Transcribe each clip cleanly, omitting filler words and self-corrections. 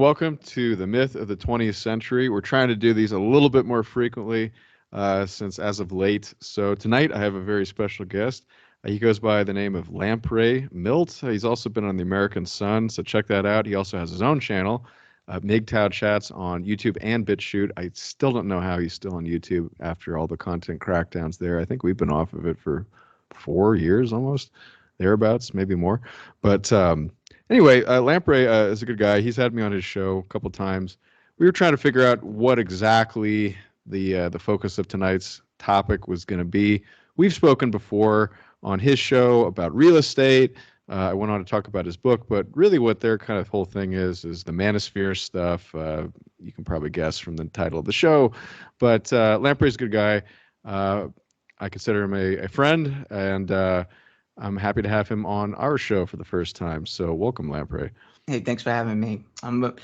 welcome to the Myth of the 20th Century. We're trying to do these a little bit more frequently since as of late. So tonight I have a very special guest. He goes by the name of Lamprey Milt. He's also been on the American Sun, so check that out. He also has his own channel, MGTOW Chats, on YouTube and BitChute. I still don't know how he's still on YouTube after all the content crackdowns there. I think we've been off of it for 4 years almost, thereabouts, maybe more. But anyway, Lamprey is a good guy. He's had me on his show a couple times. We were trying to figure out what exactly the focus of tonight's topic was going to be. We've spoken before on his show about real estate. I went on to talk about his book, but really what their kind of whole thing is the manosphere stuff. You can probably guess from the title of the show. But Lamprey's a good guy. I consider him a friend, and I'm happy to have him on our show for the first time. So welcome, Lamprey. Hey, thanks for having me. I've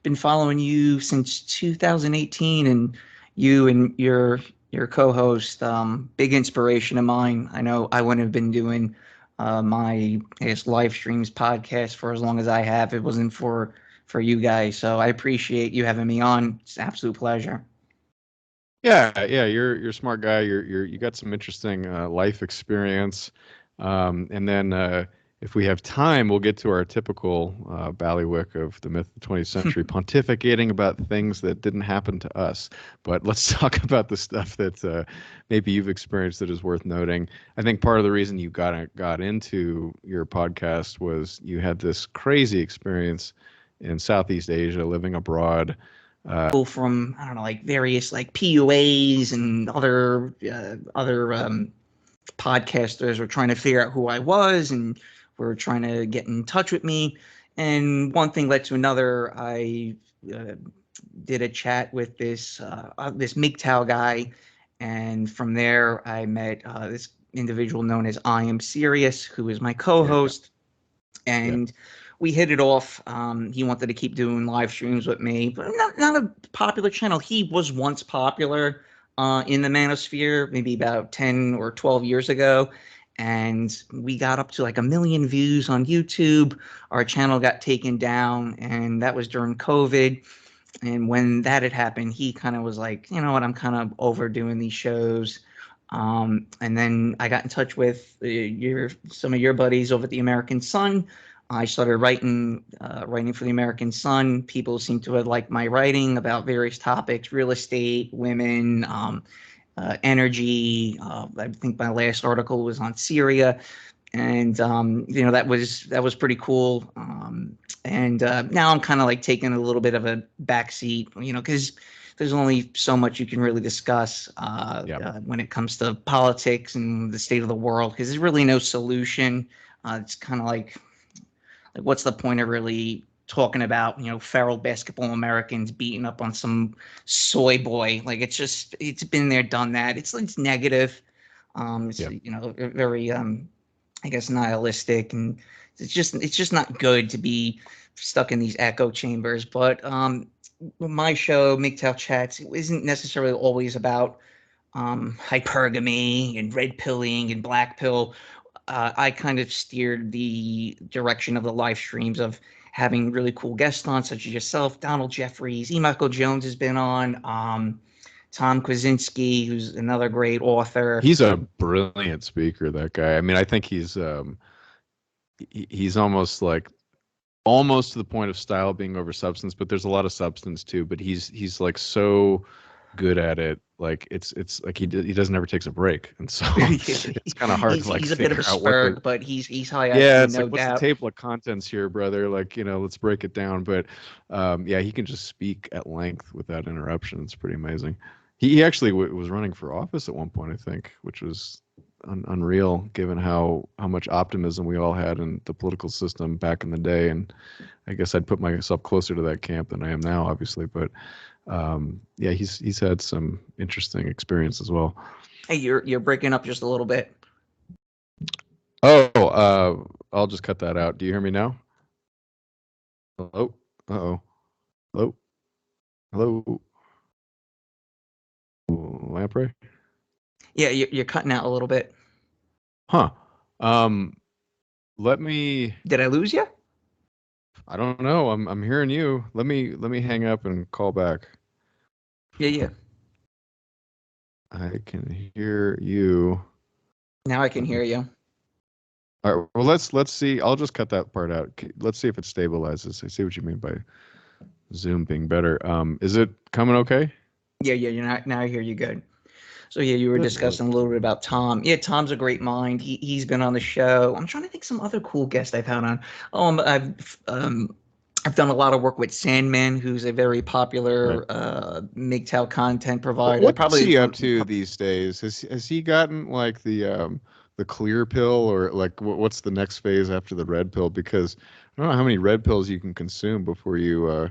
been following you since 2018, and you and your co-host, big inspiration of mine. I know I wouldn't have been doing my live streams podcast for as long as I have. It wasn't for you guys. So I appreciate you having me on. It's an absolute pleasure. Yeah, you're a smart guy. You got some interesting life experience. And then if we have time, we'll get to our typical ballywick of the myth of the 20th century, pontificating about things that didn't happen to us. But let's talk about the stuff that maybe you've experienced that is worth noting. I think part of the reason you got into your podcast was you had this crazy experience in Southeast Asia, living abroad. From, I don't know, like various like PUAs and other podcasters were trying to figure out who I was and were trying to get in touch with me. And one thing led to another. I did a chat with this MGTOW guy, and from there I met this individual known as I Am Serious, who is my co-host, and we hit it off. He wanted to keep doing live streams with me, but not a popular channel. He was once popular in the manosphere, maybe about 10 or 12 years ago. And we got up to like 1 million views on YouTube. Our channel got taken down, and that was during COVID. And when that had happened, he kind of was like, you know what, I'm kind of overdoing these shows. And then I got in touch with some of your buddies over at the American Sun. I started writing for the American Sun. People seem to have liked my writing about various topics: real estate, women, energy. I think my last article was on Syria, and that was pretty cool. And now I'm kind of like taking a little bit of a backseat, because there's only so much you can really discuss when it comes to politics and the state of the world, because there's really no solution. It's kind of like what's the point of really talking about, feral basketball Americans beating up on some soy boy? Like, it's been there, done that. It's negative. It's very I guess nihilistic, and it's just not good to be stuck in these echo chambers. But my show, MGTOW Chats, it isn't necessarily always about hypergamy and red pilling and black pill. I kind of steered the direction of the live streams of having really cool guests on, such as yourself, Donald Jeffries, E. Michael Jones has been on, Tom Kwasinski, who's another great author. He's a brilliant speaker, that guy. I mean, I think he's almost to the point of style being over substance, but there's a lot of substance too. But he's like so good at it. Like it's like he doesn't ever takes a break, and so it's kind of hard to he's a bit of a spurg, but he's high. It's no like, what's the table of contents here, brother? Like, let's break it down. But he can just speak at length without interruption. It's pretty amazing. He actually was running for office at one point, I think, which was unreal given how much optimism we all had in the political system back in the day. And I guess I'd put myself closer to that camp than I am now, obviously. But he's had some interesting experience as well. Hey, you're breaking up just a little bit. Oh, I'll just cut that out. Do you hear me now? Hello? Uh-oh. Hello? Lamprey? Yeah, you're cutting out a little bit. Huh. Let me... Did I lose you? I don't know. I'm hearing you. Let me hang up and call back. Yeah, yeah. I can hear you. Now I can Let me. hear you. All right. Well, let's see. I'll just cut that part out. Let's see if it stabilizes. I see what you mean by Zoom being better. Is it coming okay? Yeah, yeah. Now I hear you good. So yeah, you were Good. Well, discussing a little bit about Tom. Yeah, Tom's a great mind. He's been on the show. I'm trying to think some other cool guests I've had on. I've done a lot of work with Sandman, who's a very right. popular MGTOW content provider. What's Probably he up one. to these days? Has he gotten like the clear pill, or like what's the next phase after the red pill? Because I don't know how many red pills you can consume before you I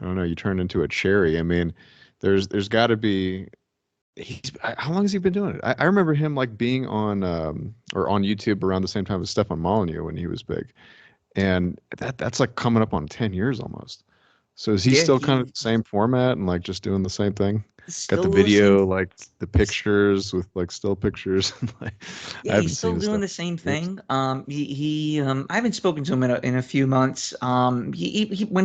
don't know, you turn into a cherry. I mean, there's got to be. How long has he been doing it? I remember him like being on or on YouTube around the same time as Stefan Molyneux when he was big, and that's like coming up on 10 years almost. So is he Yeah, still kind of he the same format and like just doing the same thing? Got the still the same. video, like the pictures with like still pictures. Like, Yeah, I he's haven't still seen his doing stuff the same in years. thing. I haven't spoken to him in a few months. When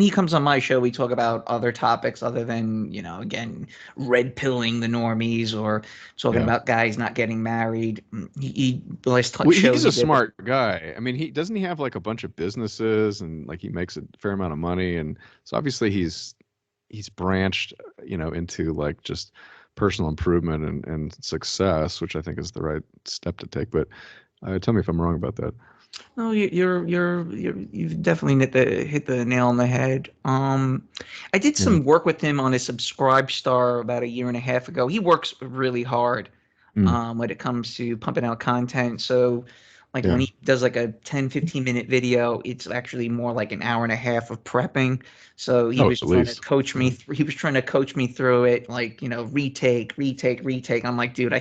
he comes on my show, we talk about other topics other than, again, red pilling the normies or talking Yeah. about guys not getting married. The last Well, show he's he a did was, smart guy. I mean, he doesn't he have like a bunch of businesses and like he makes a fair amount of money, and so obviously he's branched, into like just personal improvement and success, which I think is the right step to take. But tell me if I'm wrong about that. no, you've definitely hit the nail on the head. I did Yeah. some work with him on his Subscribe Star about a year and a half ago. He works really hard Mm. when it comes to pumping out content. So, like when Yeah. he does like a 10-15 minute video, it's actually more like an hour and a half of prepping. So Oh, at least. Yeah. he was trying to coach me through it, like, retake, retake, retake. I'm like, dude, I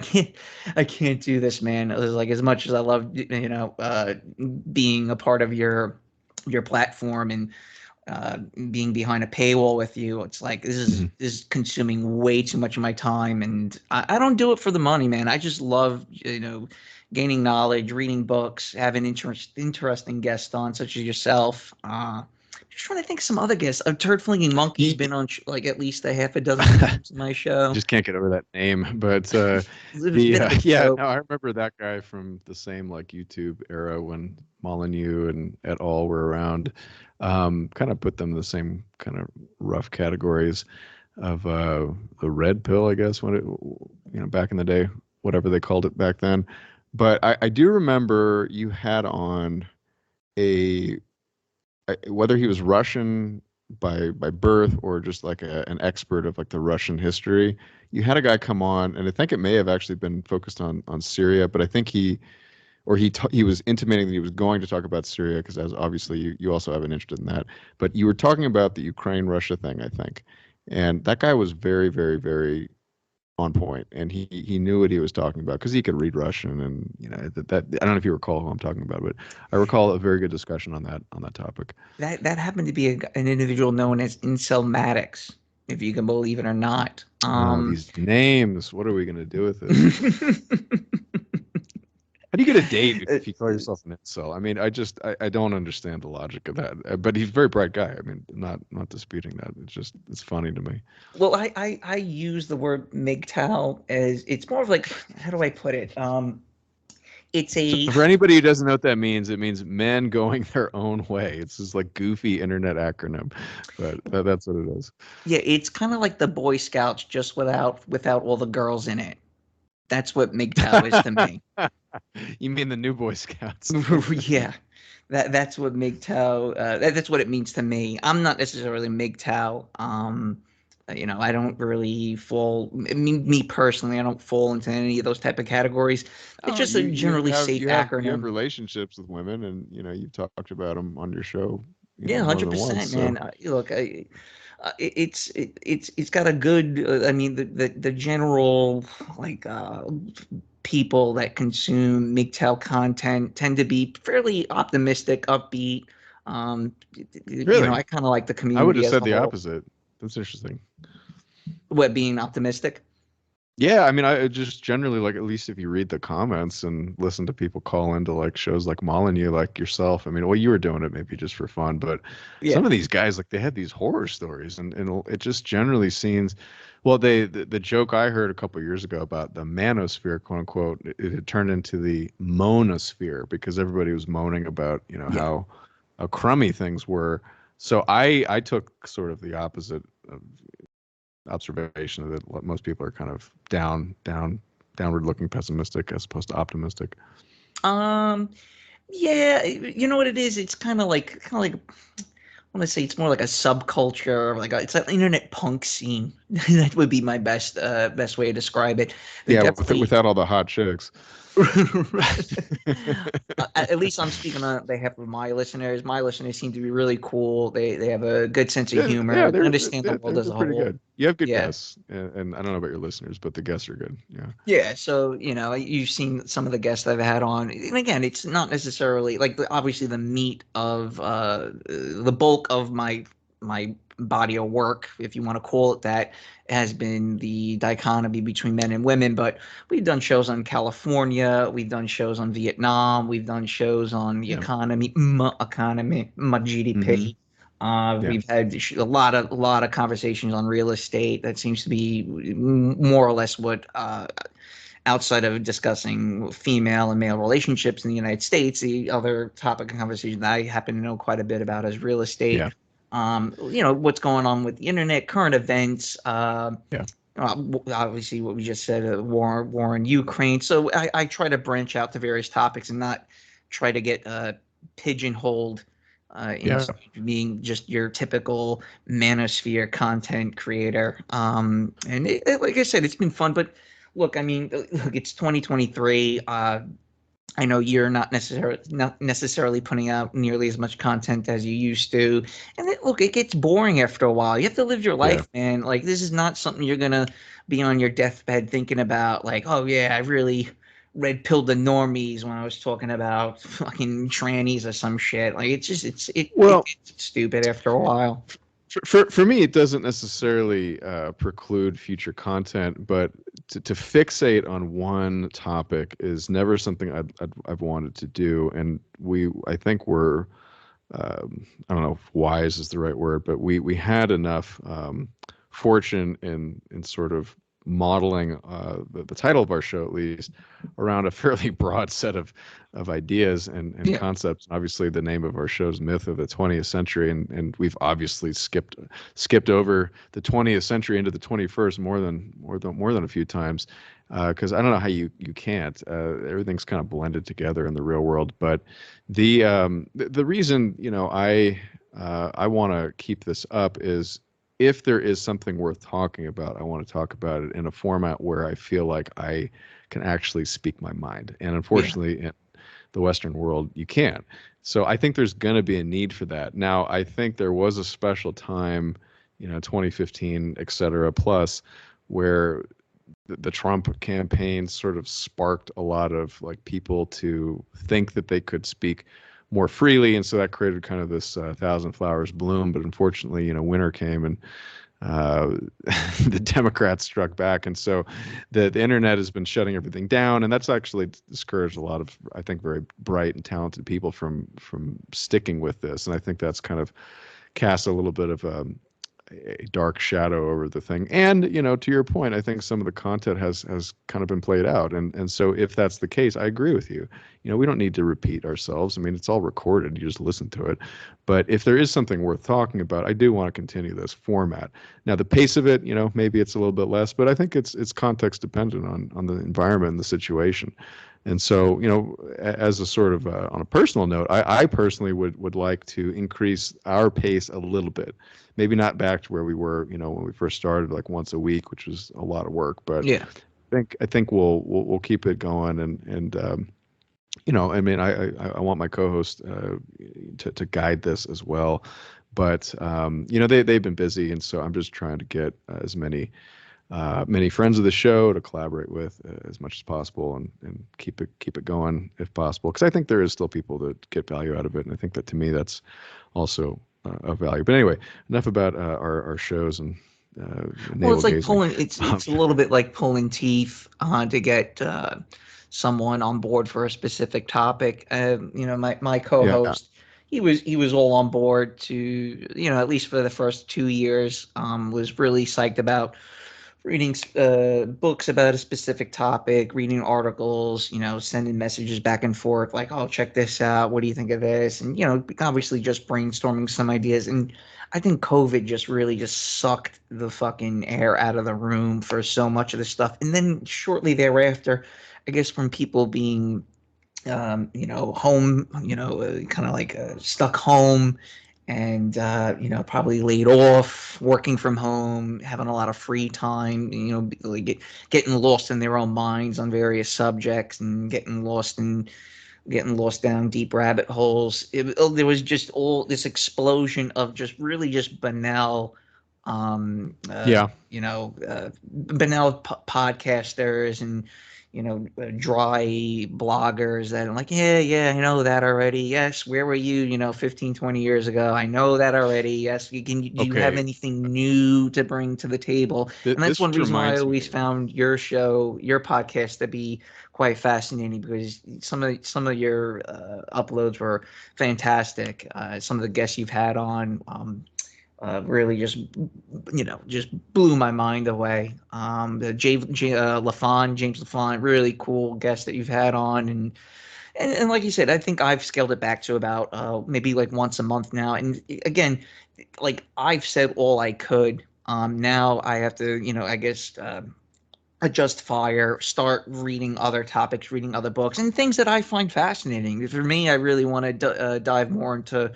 can't do this, man. It was like, as much as I love, being a part of your platform and uh, being behind a paywall with you. It's like Mhm. this is consuming way too much of my time, and I don't do it for the money, man. I just love gaining knowledge, reading books, having interesting guests on, such as yourself. Just trying to think of some other guests. Turd Flinging Monkey's You, been on like at least a half a dozen times in my show. just can't get over that name. But It's a bit of a yeah, joke. no, I remember that guy from the same like YouTube era when Molyneux and et al. Were around. Kind of put them in the same kind of rough categories of the red pill, I guess, when it, back in the day, whatever they called it back then. But I do remember you had on a whether he was Russian by birth or just like an expert of like the Russian history. You had a guy come on, and I think it may have actually been focused on Syria, but I think he was intimating that he was going to talk about Syria because as obviously you also have an interest in that. But you were talking about the Ukraine Russia thing, I think, and that guy was very very very on point, and he knew what he was talking about because he could read Russian, and that I don't know if you recall who I'm talking about, but I recall a very good discussion on that topic. That happened to be an individual known as Incel Maddox, if you can believe it or not. Oh, these names. What are we gonna do with this? How do you get a date if you call yourself an incel? I mean, I don't understand the logic of that. But he's a very bright guy. I mean, not disputing that. It's funny to me. Well, I use the word MGTOW as it's more of like, how do I put it? It's So a for anybody who doesn't know what that means, it means men going their own way. It's this like goofy internet acronym, but that's what it is. yeah, it's kind of like the Boy Scouts just without all the girls in it. That's what MGTOW is to me. You mean the new Boy Scouts? Yeah, that's what MGTOW. That's what it means to me. I'm not necessarily MGTOW. I don't really fall. Me personally, I don't fall into any of those type of categories. It's Oh, just a you generally have safe you have acronym. relationships with women, and you've talked about them on your show, Yeah, more hundred than once. percent, So man. Look, it's got a good. I mean, the general like people that consume MGTOW content tend to be fairly optimistic, upbeat. really, I kind of like the I would community have as said a the whole. opposite. That's interesting. What being optimistic? Yeah, I mean, I just generally like, at least if you read the comments and listen to people call into like shows like Molyneux, like yourself. I mean, well, you were doing it maybe just for fun, but some Yeah. of these guys, like they had these horror stories, and it just generally seems, well, the joke I heard a couple years ago about the manosphere, quote unquote, it had turned into the monosphere because everybody was moaning about, Yeah. how crummy things were. So I took sort of the opposite observation that most people are kind of downward looking, pessimistic as opposed to optimistic. Um, yeah, you know what it is? It's kind of like I want to say it's more like a subculture, like it's an internet punk scene. That would be my best way to describe it. They're Yeah, definitely without all the hot chicks. at least I'm speaking on behalf of my listeners. My listeners seem to be really cool. They have a good sense of Yeah, yeah, humor. They understand the world as they're a pretty whole. good. You have good Yeah. guests, and I don't know about your listeners, but the guests are good. Yeah, Yeah, so you've seen some of the guests I've had on, and again, it's not necessarily like obviously the meat of the bulk of my body of work, if you want to call it that, has been the dichotomy between men and women. But we've done shows on California, we've done shows on Vietnam, we've done shows on the yeah, economy, my hmm GDP. yeah, We've had a lot of conversations on real estate. That seems to be more or less what outside of discussing female and male relationships in the United States, the other topic of conversation that I happen to know quite a bit about is real estate. yeah, What's going on with the internet, current events. yeah, Obviously, what we just said, war in Ukraine. So I try to branch out to various topics and not try to get pigeonholed yeah. into being just your typical manosphere content creator. And like I said, it's been fun. But look, I mean, look, it's 2023. I know you're not necessarily putting out nearly as much content as you used to, and look, it gets boring after a while. You have to live your Yeah. life, man. Like this is not something you're gonna be on your deathbed thinking about. Like, oh yeah, I really red pilled the normies when I was talking about fucking trannies or some shit. Like it's just it Well, gets stupid after a while. for me, it doesn't necessarily preclude future content, but to fixate on one topic is never something I've wanted to do. And I think we're, I don't know if wise is the right word, but we had enough fortune in sort of modeling the title of our show at least around a fairly broad set of ideas and Yeah, concepts. Obviously, the name of our show is Myth of the 20th Century, and we've obviously skipped over the 20th century into the 21st more than a few times because I don't know how you can't. Everything's kind of blended together in the real world. But the reason I want to keep this up is if there is something worth talking about, I want to talk about it in a format where I feel like I can actually speak my mind. And yeah, unfortunately, in the Western world, you can't. So I think there's going to be a need for that. Now, I think there was a special time, 2015, et cetera, plus, where the Trump campaign sort of sparked a lot of like people to think that they could speak more freely, and so that created kind of this thousand flowers bloom. But unfortunately, winter came and uh, the Democrats struck back, and so the internet has been shutting everything down, and that's actually discouraged a lot of, I think, very bright and talented people from sticking with this, and I think that's kind of cast a little bit of a dark shadow over the thing. And to your point, I think some of the content has kind of been played out, and so if that's the case, I agree with you. We don't need to repeat ourselves. I mean, it's all recorded. You just listen to it. But if there is something worth talking about, I do want to continue this format. Now, the pace of it, maybe it's a little bit less, but I think it's context dependent on the environment and the situation. And so, as a sort of on a personal note, I personally would like to increase our pace a little bit. Maybe not back to where we were, when we first started, like once a week, which was a lot of work. But yeah. I think we'll keep it going, and I mean, I want my co-host to guide this as well. But they've been busy, and so I'm just trying to get as many friends of the show to collaborate with as much as possible, and keep it going if possible, because I think there is still people that get value out of it, and I think that to me that's also of value. But anyway, enough about our shows and Well, navel it's like gazing. pulling. It's a little bit like pulling teeth to get someone on board for a specific topic. My Yeah, co-host, he was all on board to, at least for the first 2 years. Was really psyched about reading books about a specific topic, reading articles, sending messages back and forth like, oh, check this out. What do you think of this? And, obviously just brainstorming some ideas. And I think COVID just really just sucked the fucking air out of the room for so much of this stuff. And then shortly thereafter, I guess from people being home, kind of like stuck home and, probably laid off, working from home, having a lot of free time, like getting lost in their own minds on various subjects and getting lost down deep rabbit holes. There was just all this explosion of just really just banal, yeah. banal podcasters and dry bloggers that are like, yeah, I know that already. Yes, where were you, 15, 20 years ago? I know that already. Yes, do you have Okay. anything new to bring to the table? And that's This one reason why I reminds always me. found your podcast to be quite fascinating, because some of your uploads were fantastic. Some of the guests you've had on, really just blew my mind away. The James LaFon, really cool guest that you've had on, and like you said, I think I've scaled it back to about maybe like once a month now. And again, like I've said all I could. Now I have to, I guess, adjust fire, start reading other topics, reading other books, and things that I find fascinating. For me, I really want to dive more into,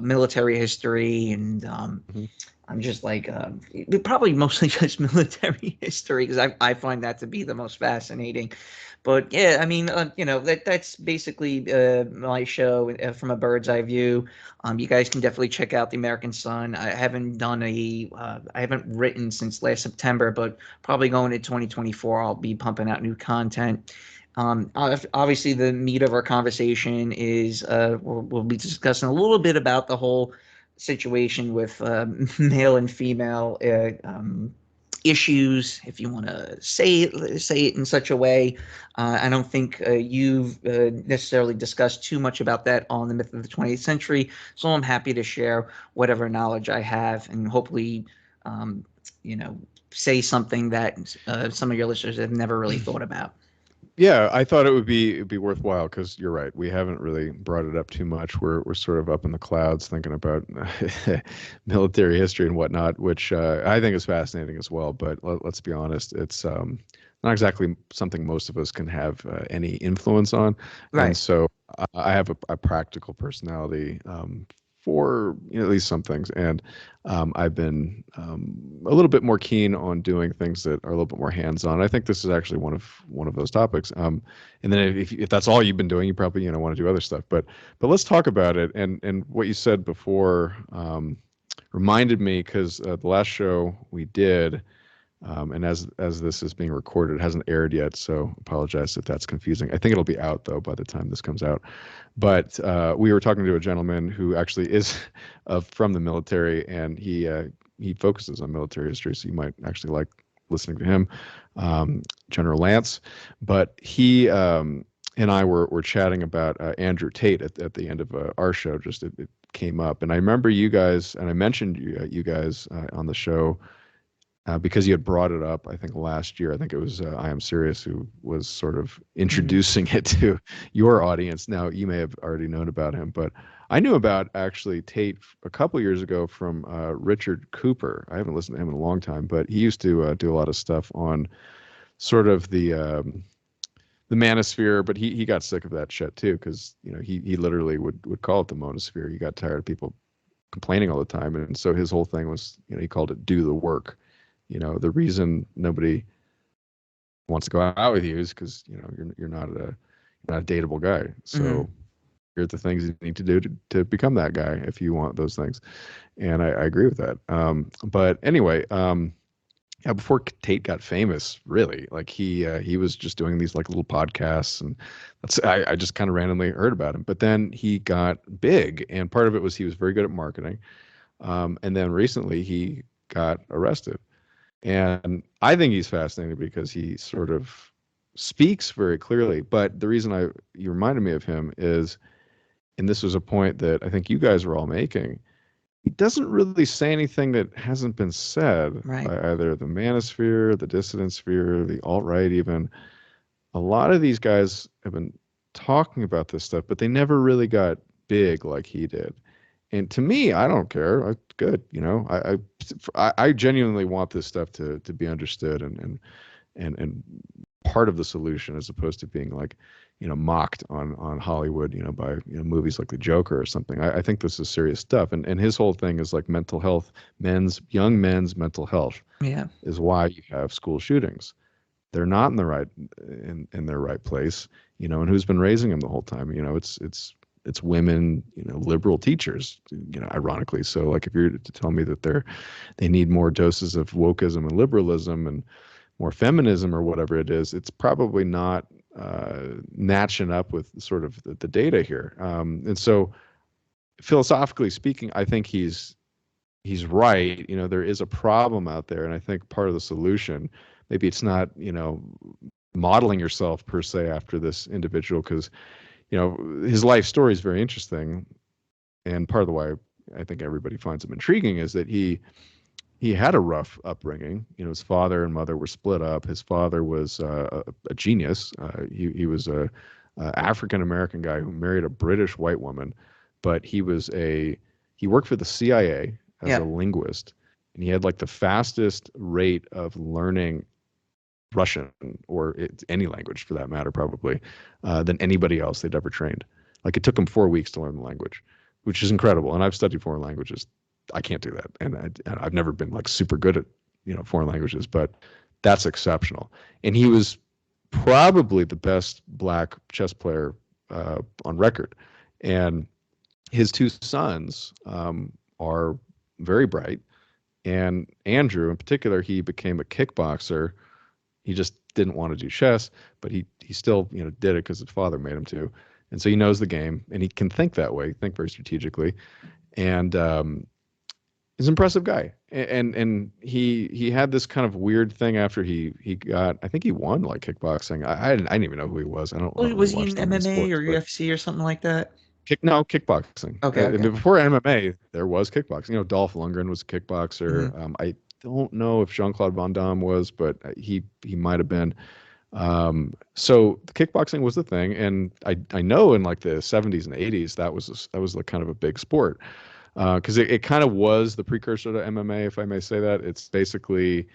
military history, and Mhm. I'm just like, probably mostly just military history, because I find that to be the most fascinating. But yeah, I mean, that's basically my show from a bird's eye view. You guys can definitely check out the American Sun. I haven't written since last September, but probably going into 2024, I'll be pumping out new content. Obviously, the meat of our conversation is we'll be discussing a little bit about the whole situation with male and female issues, if you want to say it in such a way. I don't think you've necessarily discussed too much about that on the Myth of the 20th Century, so I'm happy to share whatever knowledge I have, and hopefully, um, you know, say something that some of your listeners have never really thought about. Yeah, I thought it'd be worthwhile because you're right. We haven't really brought it up too much. We're sort of up in the clouds thinking about military history and whatnot, which I think is fascinating as well. But let's be honest, it's not exactly something most of us can have any influence on. And Right. so I have a practical personality for at least some things, and I've been a little bit more keen on doing things that are a little bit more hands-on. I think this is actually one of those topics. And then if that's all you've been doing, you probably want to do other stuff. But let's talk about it. And what you said before reminded me because the last show we did. And as this is being recorded, it hasn't aired yet, so apologize if that's confusing. I think it'll be out though by the time this comes out. But we were talking to a gentleman who actually is from the military, and he focuses on military history, so you might actually like listening to him, General Lance. But he and I were chatting about Andrew Tate at the end of our show. Just it came up, and I remember you guys, and I mentioned you guys on the show because you had brought it up, I think last year. I think it was I Am Serious who was sort of Hmm. introducing it to your audience. Now, you may have already known about him, but I knew about actually Tate a couple years ago from Richard Cooper. I haven't listened to him in a long time, but he used to do a lot of stuff on sort of the manosphere, but he got sick of that shit too, because he literally would call it the monosphere. He got tired of people complaining all the time, and so his whole thing was he called it do the work. The reason nobody wants to go out with you is because you're not a dateable guy. Hmm. So here are the things you need to do to become that guy if you want those things. And I agree with that. But anyway, yeah, before Tate got famous, really, like he was just doing these like little podcasts, and I just kind of randomly heard about him. But then he got big, and part of it was he was very good at marketing. And then recently he got arrested. And I think he's fascinating because he sort of speaks very clearly. But the reason you reminded me of him is, and this was a point that I think you guys were all making, he doesn't really say anything that hasn't been said Right. by either the manosphere, the dissident sphere, the alt-right even. A lot of these guys have been talking about this stuff, but they never really got big like he did. And to me, I don't care. Good, you know. I genuinely want this stuff to be understood and part of the solution, as opposed to being like, you know, mocked on Hollywood, you know, by, you know, movies like The Joker or something. I think this is serious stuff. And his whole thing is like mental health, young men's mental health Yeah. is why you have school shootings. They're not in the right in their right place, you know. And who's been raising them the whole time? You know, it's women, you know, liberal teachers, you know, ironically. So like, if you're to tell me that they need more doses of wokeism and liberalism and more feminism or whatever it is, it's probably not matching up with sort of the data here. And so, philosophically speaking, I think he's right. You know, there is a problem out there, and I think part of the solution, maybe it's not, you know, modeling yourself per se after this individual, because, you know, his life story is very interesting, and part of the why I think everybody finds him intriguing is that he had a rough upbringing. You know, his father and mother were split up. His father was a genius. He was a African American guy who married a British white woman, but he worked for the CIA as Yeah. a linguist, and he had like the fastest rate of learning Russian, or any language for that matter, probably, than anybody else they'd ever trained. Like, it took him 4 weeks to learn the language, which is incredible. And I've studied foreign languages. I can't do that, and I've never been like super good at, you know, foreign languages, but that's exceptional. And he was probably the best black chess player on record. And his two sons are very bright. And Andrew, in particular, he became a kickboxer. He just didn't want to do chess, but he still, you know, did it because his father made him to. And so he knows the game, and he can think that way, think very strategically. And he's an impressive guy. And he had this kind of weird thing after he got, I think he won like kickboxing. I didn't even know who he was. I don't Well, was he really in watch that many MMA sports, or but UFC or something like that? kickboxing. Okay. And Okay. before MMA, there was kickboxing. You know, Dolph Lundgren was a kickboxer. Mhm. I don't know if Jean-Claude Van Damme was, but he might have been. So the kickboxing was the thing, and I know in like the 70s and 80s that was like kind of a big sport, because it kind of was the precursor to MMA, if I may say that. It's basically,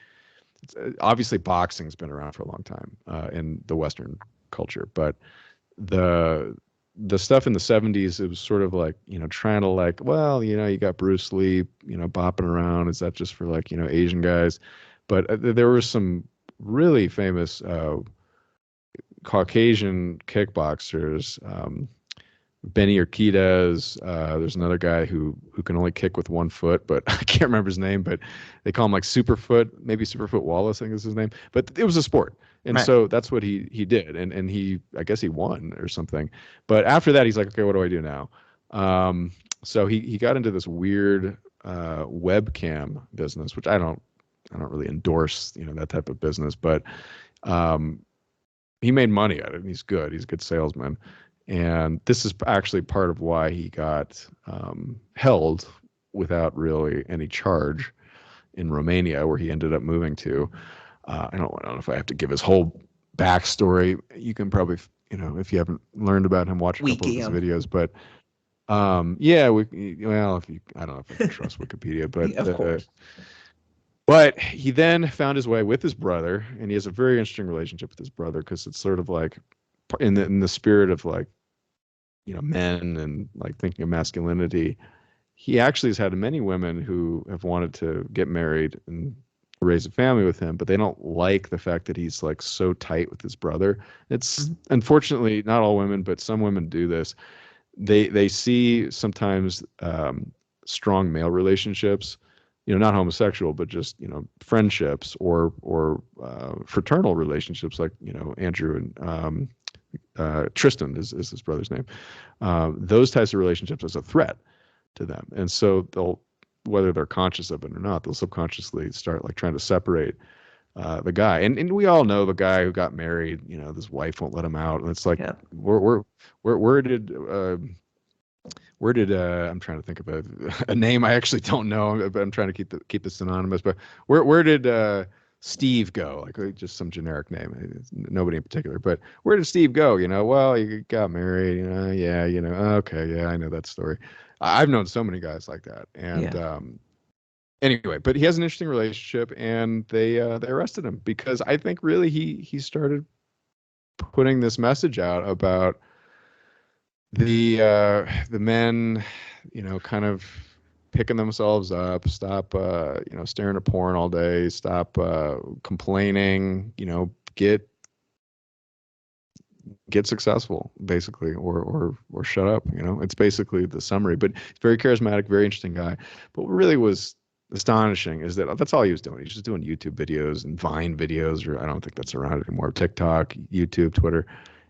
obviously boxing's been around for a long time in the Western culture, but the stuff in the 70s, it was sort of like, you know, trying to like, well, you know, you got Bruce Lee, you know, bopping around. Is that just for like, you know, Asian guys? But there were some really famous Caucasian kickboxers. Benny Urquidez. There's another guy who can only kick with one foot, but I can't remember his name. But they call him like Superfoot, maybe Superfoot Wallace, I think is his name. But it was a sport, and Right. so that's what he did, and he, I guess he won or something. But after that, he's like, okay, what do I do now? So he got into this weird webcam business, which I don't really endorse, you know, that type of business, but he made money at it, and he's good. He's a good salesman. And this is actually part of why he got held without really any charge in Romania, where he ended up moving to. I don't know if I have to give his whole backstory. You can probably, you know, if you haven't learned about him, watch a couple of his Wiki. videos. But yeah, well, if you, I don't know if I can trust Wikipedia, but Yeah, of course. but he then found his way with his brother, and he has a very interesting relationship with his brother, because it's sort of like in the spirit of like, you know, men and like thinking of masculinity. He actually has had many women who have wanted to get married and raise a family with him, but they don't like the fact that he's like so tight with his brother. It's Mhm. unfortunately not all women, but some women do this. They see sometimes strong male relationships, you know, not homosexual, but just, you know, friendships or fraternal relationships, like, you know, Andrew and Tristan is his brother's name. Those types of relationships as a threat to them, and so they'll whether they're conscious of it or not, they'll subconsciously start like trying to separate the guy. And we all know the guy who got married, you know, his wife won't let him out. And it's like, Yeah. where did I'm trying to think of a name I actually don't know, but I'm trying to keep this anonymous. But where did Steve go? Like just some generic name, nobody in particular. But where did Steve go? You know, well, he got married. You know, yeah, you know, okay, yeah, I know that story. I've known so many guys like that, and Yeah. anyway, but he has an interesting relationship, and they arrested him because I think really he started putting this message out about the men, you know, kind of picking themselves up, stop you know, staring at porn all day, stop complaining, you know, get successful basically, or shut up, you know. It's basically the summary, but he's very charismatic, very interesting guy. But what really was astonishing is that that's all he was doing. He's just doing YouTube videos and Vine videos, or I don't think that's around anymore. TikTok, YouTube, Twitter,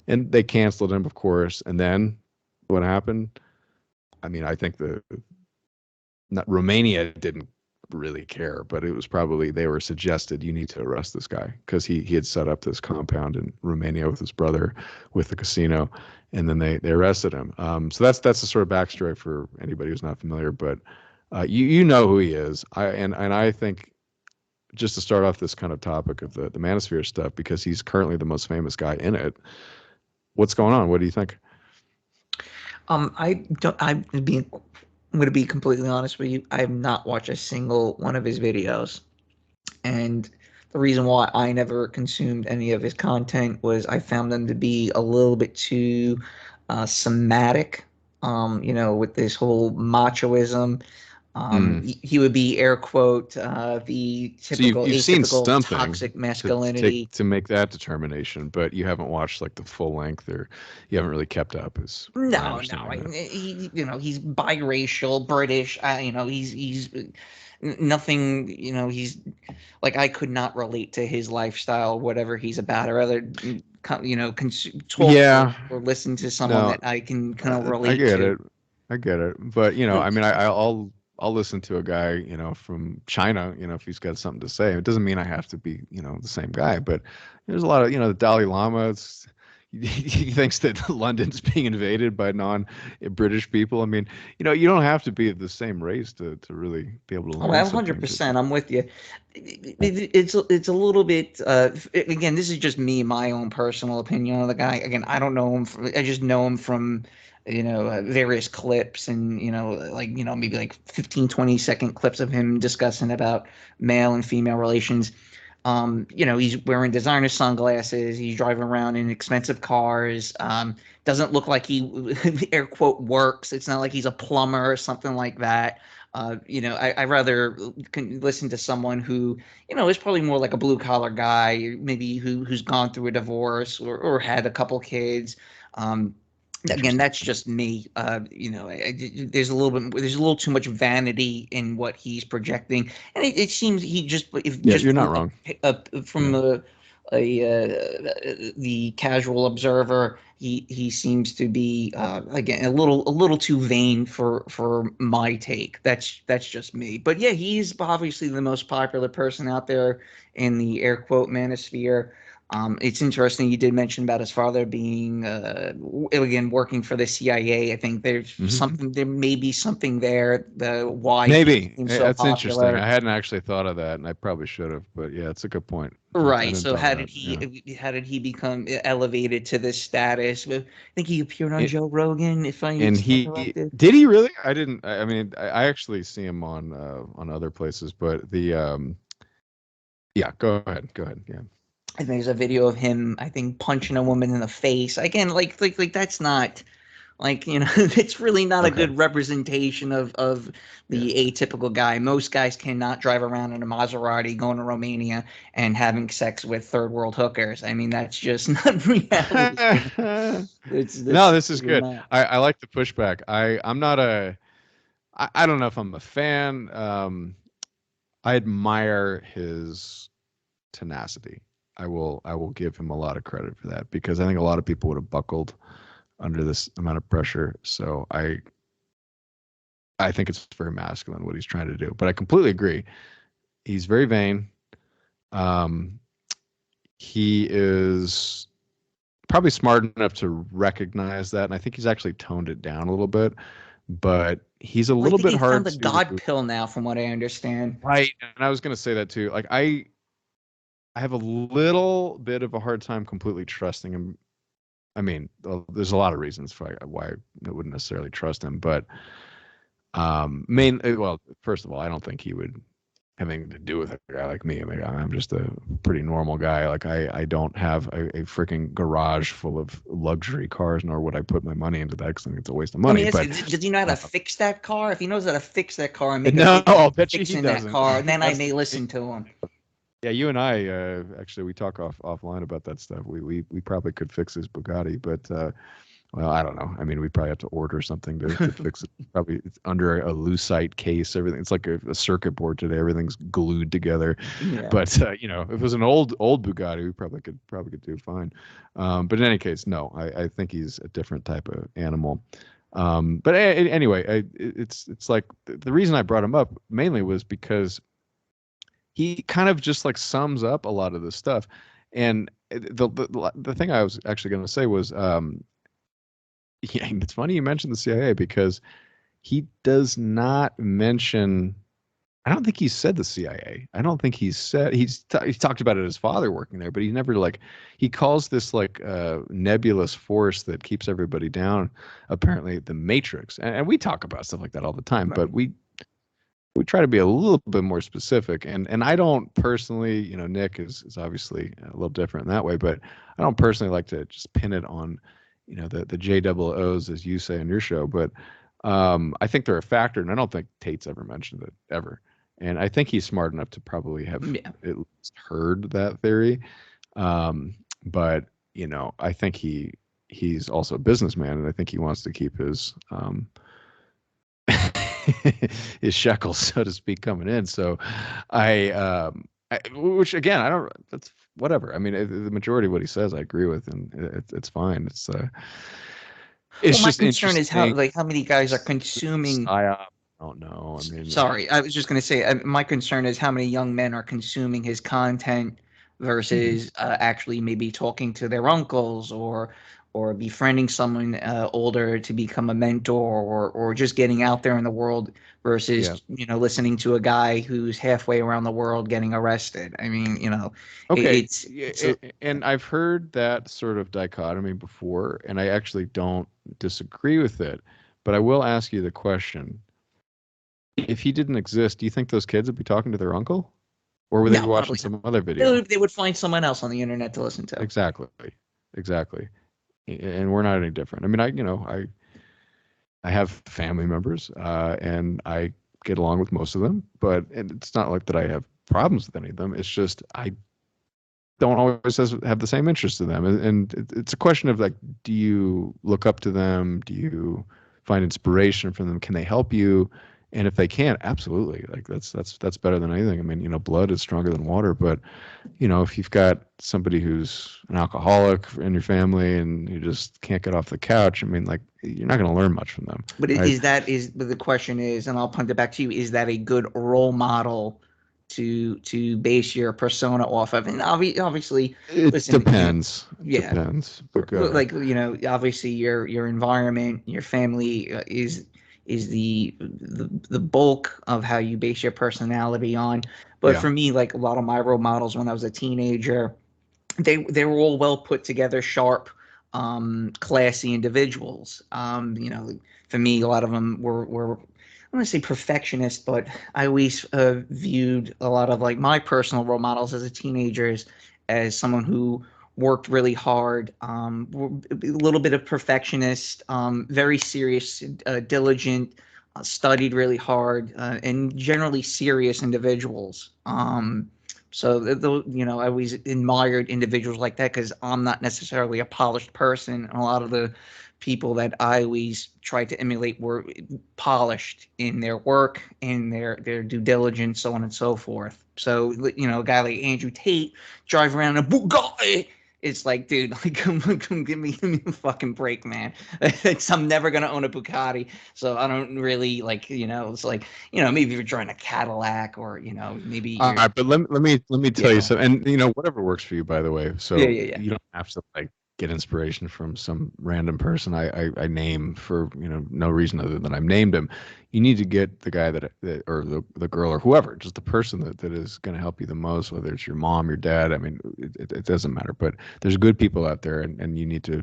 and they canceled him, of course. And then what happened? I mean, I think not Romania didn't really care, but it was probably they were suggested you need to arrest this guy because he had set up this compound in Romania with his brother with the casino, and then they arrested him. So that's the sort of backstory for anybody who's not familiar, but you know who he is. I think just to start off this kind of topic of the Manosphere stuff, because he's currently the most famous guy in it. What's going on? What do you think? I don't. I'm going to be completely honest with you. I have not watched a single one of his videos, and the reason why I never consumed any of his content was I found them to be a little bit too somatic. You know, with this whole machoism. He would be air quote the So you've typical seen atypical something toxic to masculinity. make that determination, but you haven't watched like the full length, or you haven't really kept up, is my No, no. understanding of it. He, you know, he's biracial, British. You know, he's nothing. You know, he's like I could not relate to his lifestyle, whatever he's about. I rather, you know, talk Yeah, or listen to someone no, that I can kind of I relate get to. it. I get it. But you know, Mm, I mean, I'll listen to a guy, you know, from China, you know, if he's got something to say. It doesn't mean I have to be, you know, the same guy. But there's a lot of, you know, the Dalai Lama. He thinks that London's being invaded by non-British people. I mean, you know, you don't have to be of the same race to really be able to Oh, learn well, something. 100%. I'm with you. It's a little bit. Again, this is just me, my own personal opinion on the guy. Again, I don't know him. I just know him from, you know, various clips and you know, like you know, maybe like 15, 20-second clips of him discussing about male and female relations. You know, he's wearing designer sunglasses. He's driving around in expensive cars. Doesn't look like he air quote works. It's not like he's a plumber or something like that. You know, I rather can listen to someone who, you know, is probably more like a blue collar guy, maybe who's gone through a divorce or had a couple kids. Um, Again, Interesting. that's just me. You know, there's there's a little too much vanity in what he's projecting, and it seems he just, if Yeah, just you're not from wrong. from Yeah. the casual observer, he seems to be again a little too vain for my take. That's just me. But yeah, he's obviously the most popular person out there in the air quote manosphere. It's interesting you did mention about his father being again working for the CIA. I think Hmm. there may be something there, the why he Maybe. became so That's interesting. I popular. hadn't actually thought of that, and I probably should have. But yeah, it's a good point. I Right. didn't So thought of that. Yeah. how did he become elevated to this status? I think he appeared on It, Joe Rogan, if I and stand he corrected. did he really? I didn't. I mean, I actually see him on other places, but the yeah. Go ahead. Go ahead. Yeah. I think there's a video of him, I think, punching a woman in the face. Again, like that's not like, you know, it's really not a Okay. good representation of Yeah. the atypical guy. Most guys cannot drive around in a Maserati going to Romania and having sex with third world hookers. I mean, that's just not reality. You know? It's No, this is really good. not. I like the pushback. I'm not I don't know if I'm a fan. I admire his tenacity. I will give him a lot of credit for that, because I think a lot of people would have buckled under this amount of pressure. So I think it's very masculine what he's trying to do. But I completely agree. He's very vain. Um, he is probably smart enough to recognize that, and I think he's actually toned it down a little bit. But he's a Well, I little think bit he found hard the to God pill now, from what I understand. right. And I was going to say that too. Like I have a little bit of a hard time completely trusting him. I mean, there's a lot of reasons why I wouldn't necessarily trust him, but well, first of all, I don't think he would have anything to do with a guy like me. I mean, I'm just a pretty normal guy. Like I don't have a freaking garage full of luxury cars, nor would I put my money into that because I think it's a waste of Let me money. ask But you, does he know how to fix that car? If he knows how to fix that car and make a no, video I'll bet you he fixing that doesn't. car, then I That's may the listen thing. to him. Yeah, you and I actually we talk offline about that stuff. We probably could fix his Bugatti, but well, I don't know. I mean, we probably have to order something to fix it. Probably it's under a Lucite case. Everything. It's like a circuit board today. Everything's glued together. Yeah. But if it was an old Bugatti, we probably could do fine. But in any case, no. I think he's a different type of animal. But anyway, it's like the reason I brought him up mainly was because he kind of just like sums up a lot of this stuff. And the thing I was actually going to say was, yeah, it's funny you mentioned the CIA because he does not mention. I don't think he said the CIA. I don't think he's talked about it his father working there, but he never like he calls this like nebulous force that keeps everybody down. Apparently, the Matrix, and we talk about stuff like that all the time, Right. but we try to be a little bit more specific. And I don't personally, Nick is obviously a little different in that way, but I don't personally like to just pin it on, the JOOs as you say on your show. But I think they're a factor, and I don't think Tate's ever mentioned it ever. And I think he's smart enough to probably have Yeah. at least heard that theory. But I think he's also a businessman, and I think he wants to keep his his shekels, so to speak, coming in. So which again, I don't. That's whatever. I mean, the majority of what he says, I agree with, and it's fine. It's Well, my just concern is interesting. how many guys are consuming. I don't know. I mean, Sorry, I was just going to say my concern is how many young men are consuming his content versus actually maybe talking to their uncles or befriending someone older to become a mentor or just getting out there in the world versus listening to a guy who's halfway around the world getting arrested. I mean, okay. it's And I've heard that sort of dichotomy before, and I actually don't disagree with it. But I will ask you the question. If he didn't exist, do you think those kids would be talking to their uncle? Or would they be no, watching probably not. some other video? They would find someone else on the internet to listen to. Exactly. And we're not any different. I mean, I have family members, and I get along with most of them, but it's not like that I have problems with any of them. It's just I don't always have the same interest in them. And it's a question of like, do you look up to them? Do you find inspiration from them? Can they help you? And if they can, absolutely. Like that's better than anything. I mean, blood is stronger than water, but if you've got somebody who's an alcoholic in your family and you just can't get off the couch, I mean, like you're not going to learn much from them. But Right? but the question is, and I'll punt it back to you, is that a good role model to base your persona off of? And obviously, It listen, depends. yeah, Depends. But go ahead. like obviously your environment, your family is the bulk of how you base your personality on. But Yeah. for me, like a lot of my role models when I was a teenager, they were all well put together, sharp, classy individuals. For me, a lot of them were I want to say perfectionist, but I always viewed a lot of like my personal role models as a teenager as someone who worked really hard, a little bit of perfectionist, very serious, diligent, studied really hard, and generally serious individuals. I always admired individuals like that because I'm not necessarily a polished person, and a lot of the people that I always tried to emulate were polished in their work, in their due diligence, so on and so forth. So, a guy like Andrew Tate driving around in a Bugatti it's like, dude, like, come give me a fucking break, man. I'm never gonna own a Bugatti, so I don't really like, it's like, maybe you're trying a Cadillac, or maybe All you're. right, but let me Yeah, tell go you on. something, and whatever works for you, by the way. Yeah, So yeah, yeah. you don't have to like get inspiration from some random person I name for no reason other than I've named him. You need to get the guy that or the girl or whoever, just the person that is going to help you the most, whether it's your mom, your dad. I mean, it doesn't matter, but there's good people out there, and you need to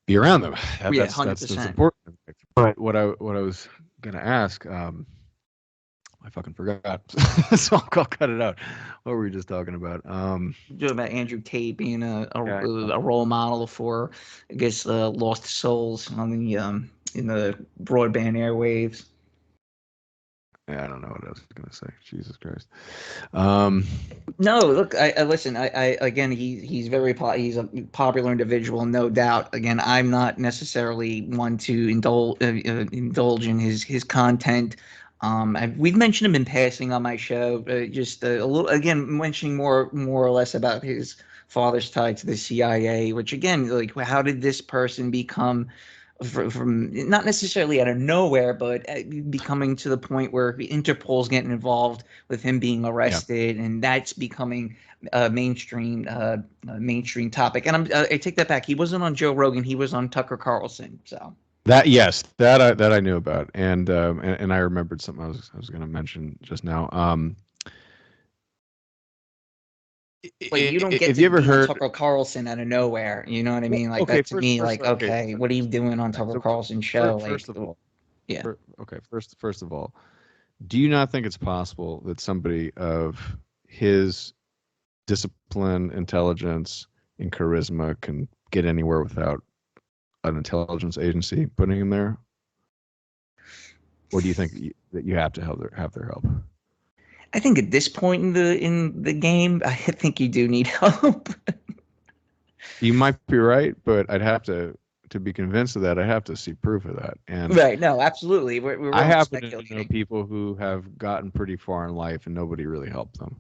be around them. Yeah, That's 100%. important. But what I was gonna ask, I fucking forgot. So I'll cut it out. What were we just talking about? About Andrew Tate being Yeah, a role model for, I guess, lost souls on the in the broadband airwaves. yeah, I don't know what I was gonna say. Jesus Christ. Um, No, look, I listen. I again, he's he's a popular individual, no doubt. Again, I'm not necessarily one to indulge in his content. We've mentioned him in passing on my show, just a little, again, mentioning more or less about his father's tie to the CIA. Which, again, like, how did this person become from not necessarily out of nowhere, but becoming to the point where Interpol's getting involved with him being yeah, arrested, and that's becoming a mainstream topic. And I take that back. He wasn't on Joe Rogan. He was on Tucker Carlson. So that yes, that I knew about, and I remembered something I was gonna mention just now. like, you don't get If to you ever be on heard, Tucker Carlson out of nowhere. You know what I well, mean? Like, okay, that to first, me, first, like, okay, okay, what are you doing on Tucker so Carlson's show? first Like, of all, yeah. okay, first of all, do you not think it's possible that somebody of his discipline, intelligence, and charisma can get anywhere without an intelligence agency putting him there? Or do you think that you have to have their help? I think at this point in the game, I think you do need help. You might be right, but I'd have to be convinced of that. I have to see proof of that. And Right. No, absolutely. We're I only happen to know speculating. people who have gotten pretty far in life and nobody really helped them.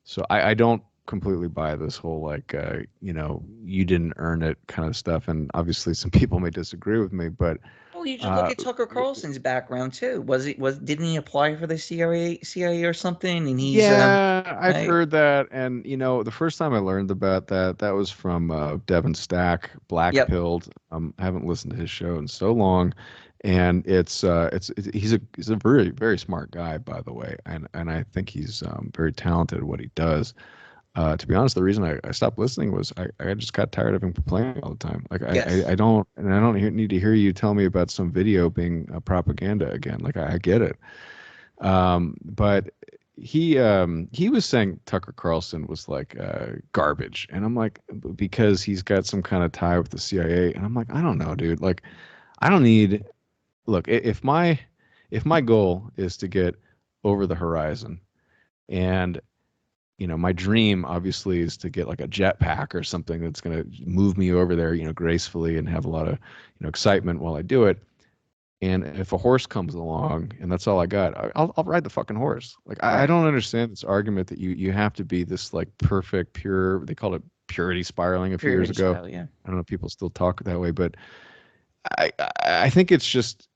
So I don't completely buy this whole like you didn't earn it kind of stuff. And obviously some people may disagree with me, but Well, you just look uh, at Tucker Carlson's background too. Didn't he apply for the CIA or something? And he's yeah, I've right. heard that. And the first time I learned about that was from Devin Stack, Black Yep. Pilled. I haven't listened to his show in so long. And he's a very, very smart guy, by the way. And I think he's very talented at what he does. To be honest, the reason I stopped listening was I just got tired of him complaining all the time. Like Yes. I don't need to hear you tell me about some video being propaganda again. Like I get it. But he was saying Tucker Carlson was like garbage, and I'm like, because he's got some kind of tie with the CIA, and I'm like, I don't know, dude. Like I don't need. Look, if my goal is to get over the horizon, and my dream obviously is to get like a jetpack or something that's going to move me over there, gracefully and have a lot of, excitement while I do it. And if a horse comes along and that's all I got, I'll ride the fucking horse. Like I Right. don't understand this argument that you have to be this like perfect, pure. They called it purity spiraling a few years Purity ago. style. Yeah. I don't know if people still talk that way, but I think it's just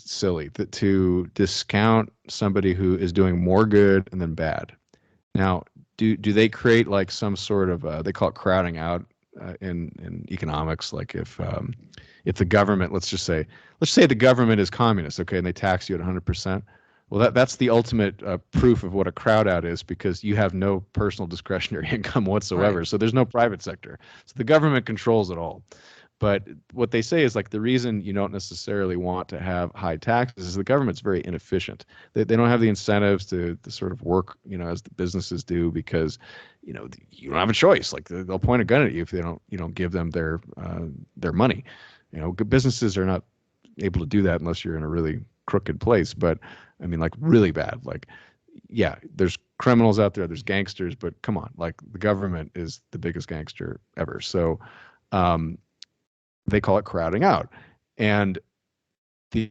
silly that to discount somebody who is doing more good and then bad. Now, do they create like some sort of they call it crowding out in economics? Like if the government, let's say the government is communist, okay, and they tax you at 100%. Well, that's the ultimate proof of what a crowd out is because you have no personal discretionary income Right. whatsoever. So there's no private sector. So the government controls it all. But what they say is like the reason you don't necessarily want to have high taxes is the government's very inefficient. They don't have the incentives to sort of work, as the businesses do because, you don't have a choice. Like they'll point a gun at you if you don't give them their money. Businesses are not able to do that unless you're in a really crooked place. But I mean, like really bad. Like, yeah, there's criminals out there, there's gangsters, but come on, like the government is the biggest gangster ever. So, um, they call it crowding out. And the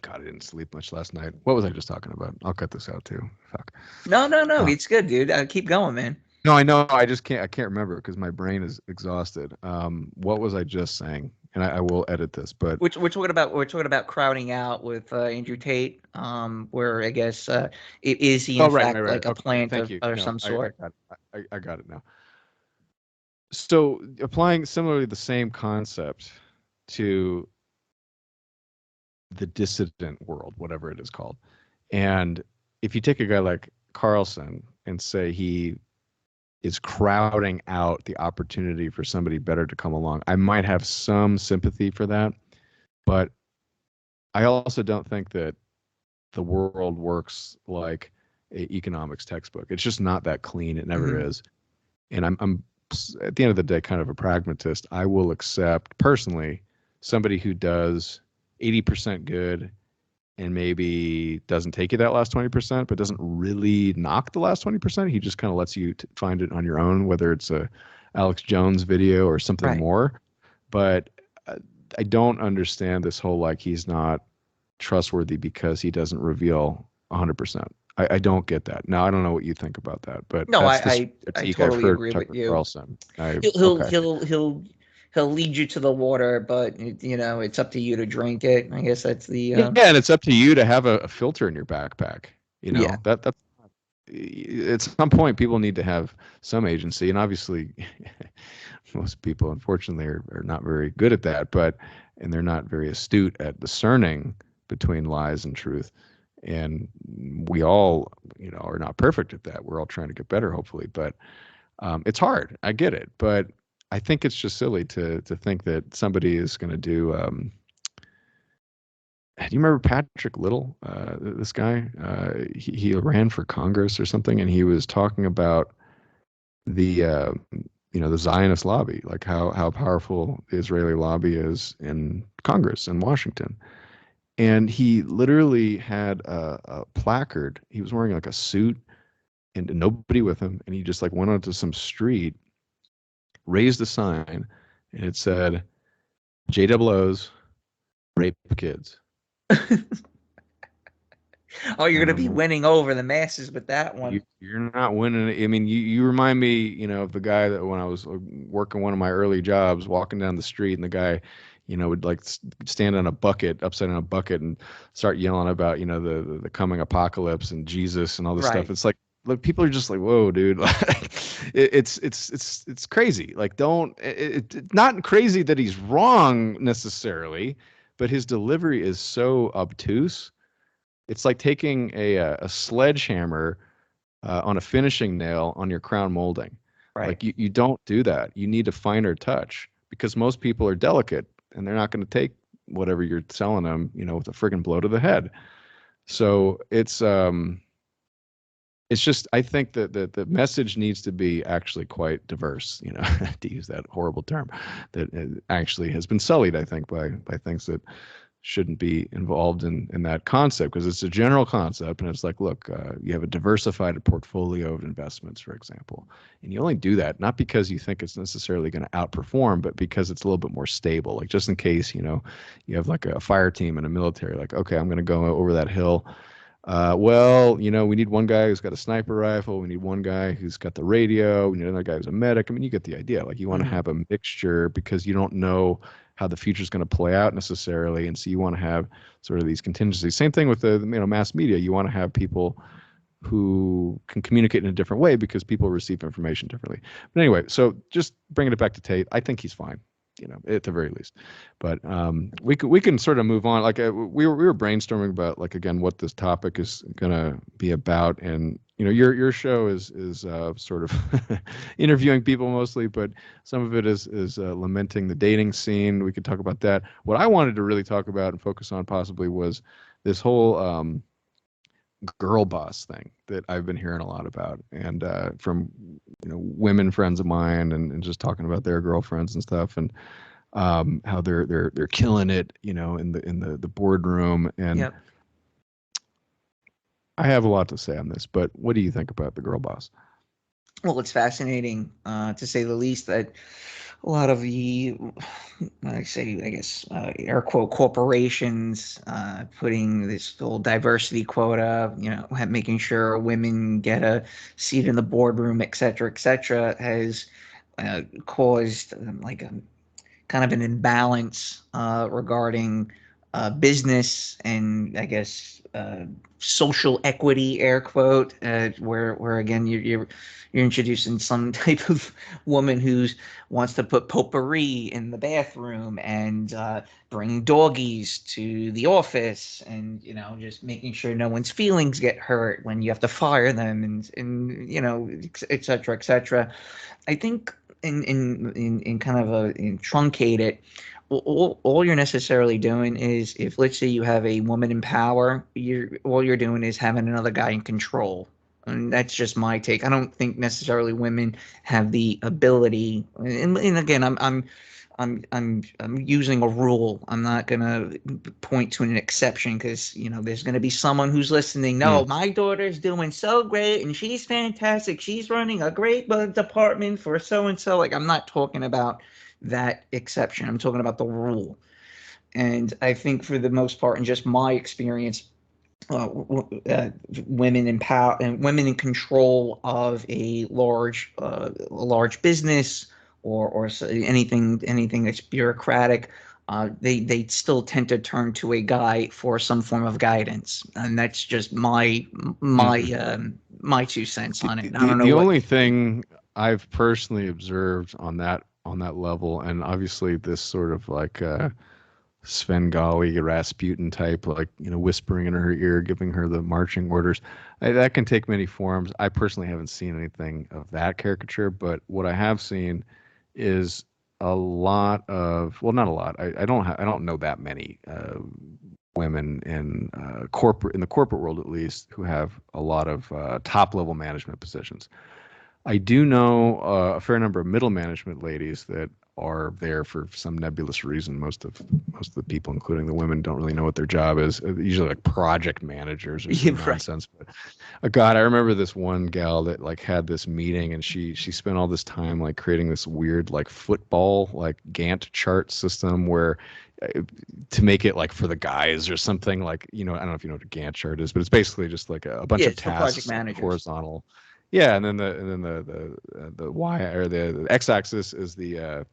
God, I didn't sleep much last night. What was I just talking about? I'll cut this out too. Fuck. No, no, no. Uh, It's good, dude. Keep going, man. No, I know. I can't remember because my brain is exhausted. What was I just saying? And I will edit this, but We're talking about crowding out with Andrew Tate, where I guess is he in oh, right, right, fact right. like a Okay, plant thank of you. or No, some sort? I got it now. So applying similarly the same concept to the dissident world, whatever it is called, and if you take a guy like Carlson and say he is crowding out the opportunity for somebody better to come along, I might have some sympathy for that, but I also don't think that the world works like a economics textbook. It's just not that clean. It never Hmm. is. And I'm at the end of the day kind of a pragmatist. I will accept personally somebody who does 80% good and maybe doesn't take you that last 20%, but doesn't really knock the last 20%. He just kind of lets you find it on your own, whether it's a Alex Jones video or something Right. more. But uh, I don't understand this whole like he's not trustworthy because he doesn't reveal 100%. I don't get that. Now I don't know what you think about that, but No, that's the I critique I've totally heard agree with Tucker you. Carlson. I He'll he'll okay. he'll he'll he'll lead you to the water, but it's up to you to drink it. I guess that's the Yeah, and it's up to you to have a filter in your backpack. You yeah. know that's at some point people need to have some agency, and obviously most people unfortunately are not very good at that, but and they're not very astute at discerning between lies and truth. And we all, are not perfect at that. We're all trying to get better, hopefully, but it's hard. I get it, but I think it's just silly to think that somebody is going to do. Do you remember Patrick Little? This guy, he ran for Congress or something, and he was talking about the the Zionist lobby, like how powerful the Israeli lobby is in Congress in Washington. And he literally had a placard. He was wearing like a suit and nobody with him, and he just like went onto some street, raised a sign, and it said JWOs rape kids. Oh, you're And gonna be I'm winning over the masses with that one. you're not winning it. I mean, you remind me, of the guy that when I was working one of my early jobs, walking down the street, and the guy, would like stand on a bucket, upside down a bucket, and start yelling about, the coming apocalypse and Jesus and all this stuff. Right. It's like, look, people are just like, whoa, dude, like, it's crazy. Like, don't not crazy that he's wrong necessarily, but his delivery is so obtuse. It's like taking a sledgehammer on a finishing nail on your crown molding. Right. Like you don't do that. You need a finer touch because most people are delicate and they're not going to take whatever you're selling them, with a friggin' blow to the head. So it's just I think that the message needs to be actually quite diverse, to use that horrible term that actually has been sullied, I think, by things that shouldn't be involved in that concept because it's a general concept and it's like, look, you have a diversified portfolio of investments, for example, and you only do that not because you think it's necessarily going to outperform, but because it's a little bit more stable. Like just in case, you have like a fire team in a military, like, okay, I'm going to go over that hill. Well, we need one guy who's got a sniper rifle. We need one guy who's got the radio. We need another guy who's a medic. I mean, you get the idea. Like you want to Hmm. have a mixture because you don't know how the future is going to play out necessarily, and so you want to have sort of these contingencies. Same thing with the mass media. You want to have people who can communicate in a different way because people receive information differently. But anyway, so just bringing it back to Tate, I think he's fine, at the very least. But we can sort of move on. Like we were brainstorming about like again what this topic is gonna be about, and your show is sort of interviewing people mostly, but some of it is lamenting the dating scene. We could talk about that. What I wanted to really talk about and focus on possibly was this whole girl boss thing that I've been hearing a lot about, and from women friends of mine, and just talking about their girlfriends and stuff, and how they're killing it, in the boardroom. And Yep. I have a lot to say on this, but what do you think about the girl boss? Well, it's fascinating, to say the least, that a lot of the, I guess, air quote corporations, putting this whole diversity quota, making sure women get a seat in the boardroom, et cetera, has caused like a kind of an imbalance regarding business and, I guess, social equity, air quote, where again you're introducing some type of woman who wants to put potpourri in the bathroom and bring doggies to the office, and just making sure no one's feelings get hurt when you have to fire them, and et cetera, et cetera. I think in kind of truncate it, all you're necessarily doing is, if let's say you have a woman in power, all you're doing is having another guy in control. And that's just my take. I don't think necessarily women have the ability. And again, I'm using a rule. I'm not gonna point to an exception, because there's gonna be someone who's listening. No, Mm. my daughter's doing so great and she's fantastic. She's running a great department for so and so. Like, I'm not talking about that exception. I'm talking about the rule. And I think for the most part, in just my experience, women in power and women in control of a large business, or anything that's bureaucratic, they still tend to turn to a guy for some form of guidance, and that's just my 2 cents on it. I don't know The what. only thing I've personally observed on that level, and obviously this sort of like Svengali Rasputin type, like whispering in her ear, giving her the marching orders. That can take many forms. I personally haven't seen anything of that caricature, but what I have seen is a lot of, well, not a lot. I don't know that many women in in the corporate world at least, who have a lot of top level management positions. I do know a fair number of middle management ladies that are there for some nebulous reason. Most of the people, including the women, don't really know what their job is. Usually like project managers or some Yeah, right. nonsense. But God, I remember this one gal that like had this meeting, and she spent all this time like creating this weird like football like Gantt chart system where to make it like for the guys or something, like I don't know if you know what a Gantt chart is, but it's basically just like a bunch Yeah, of it's for project tasks on a managers. horizontal. Yeah, and then the y, or the x-axis is the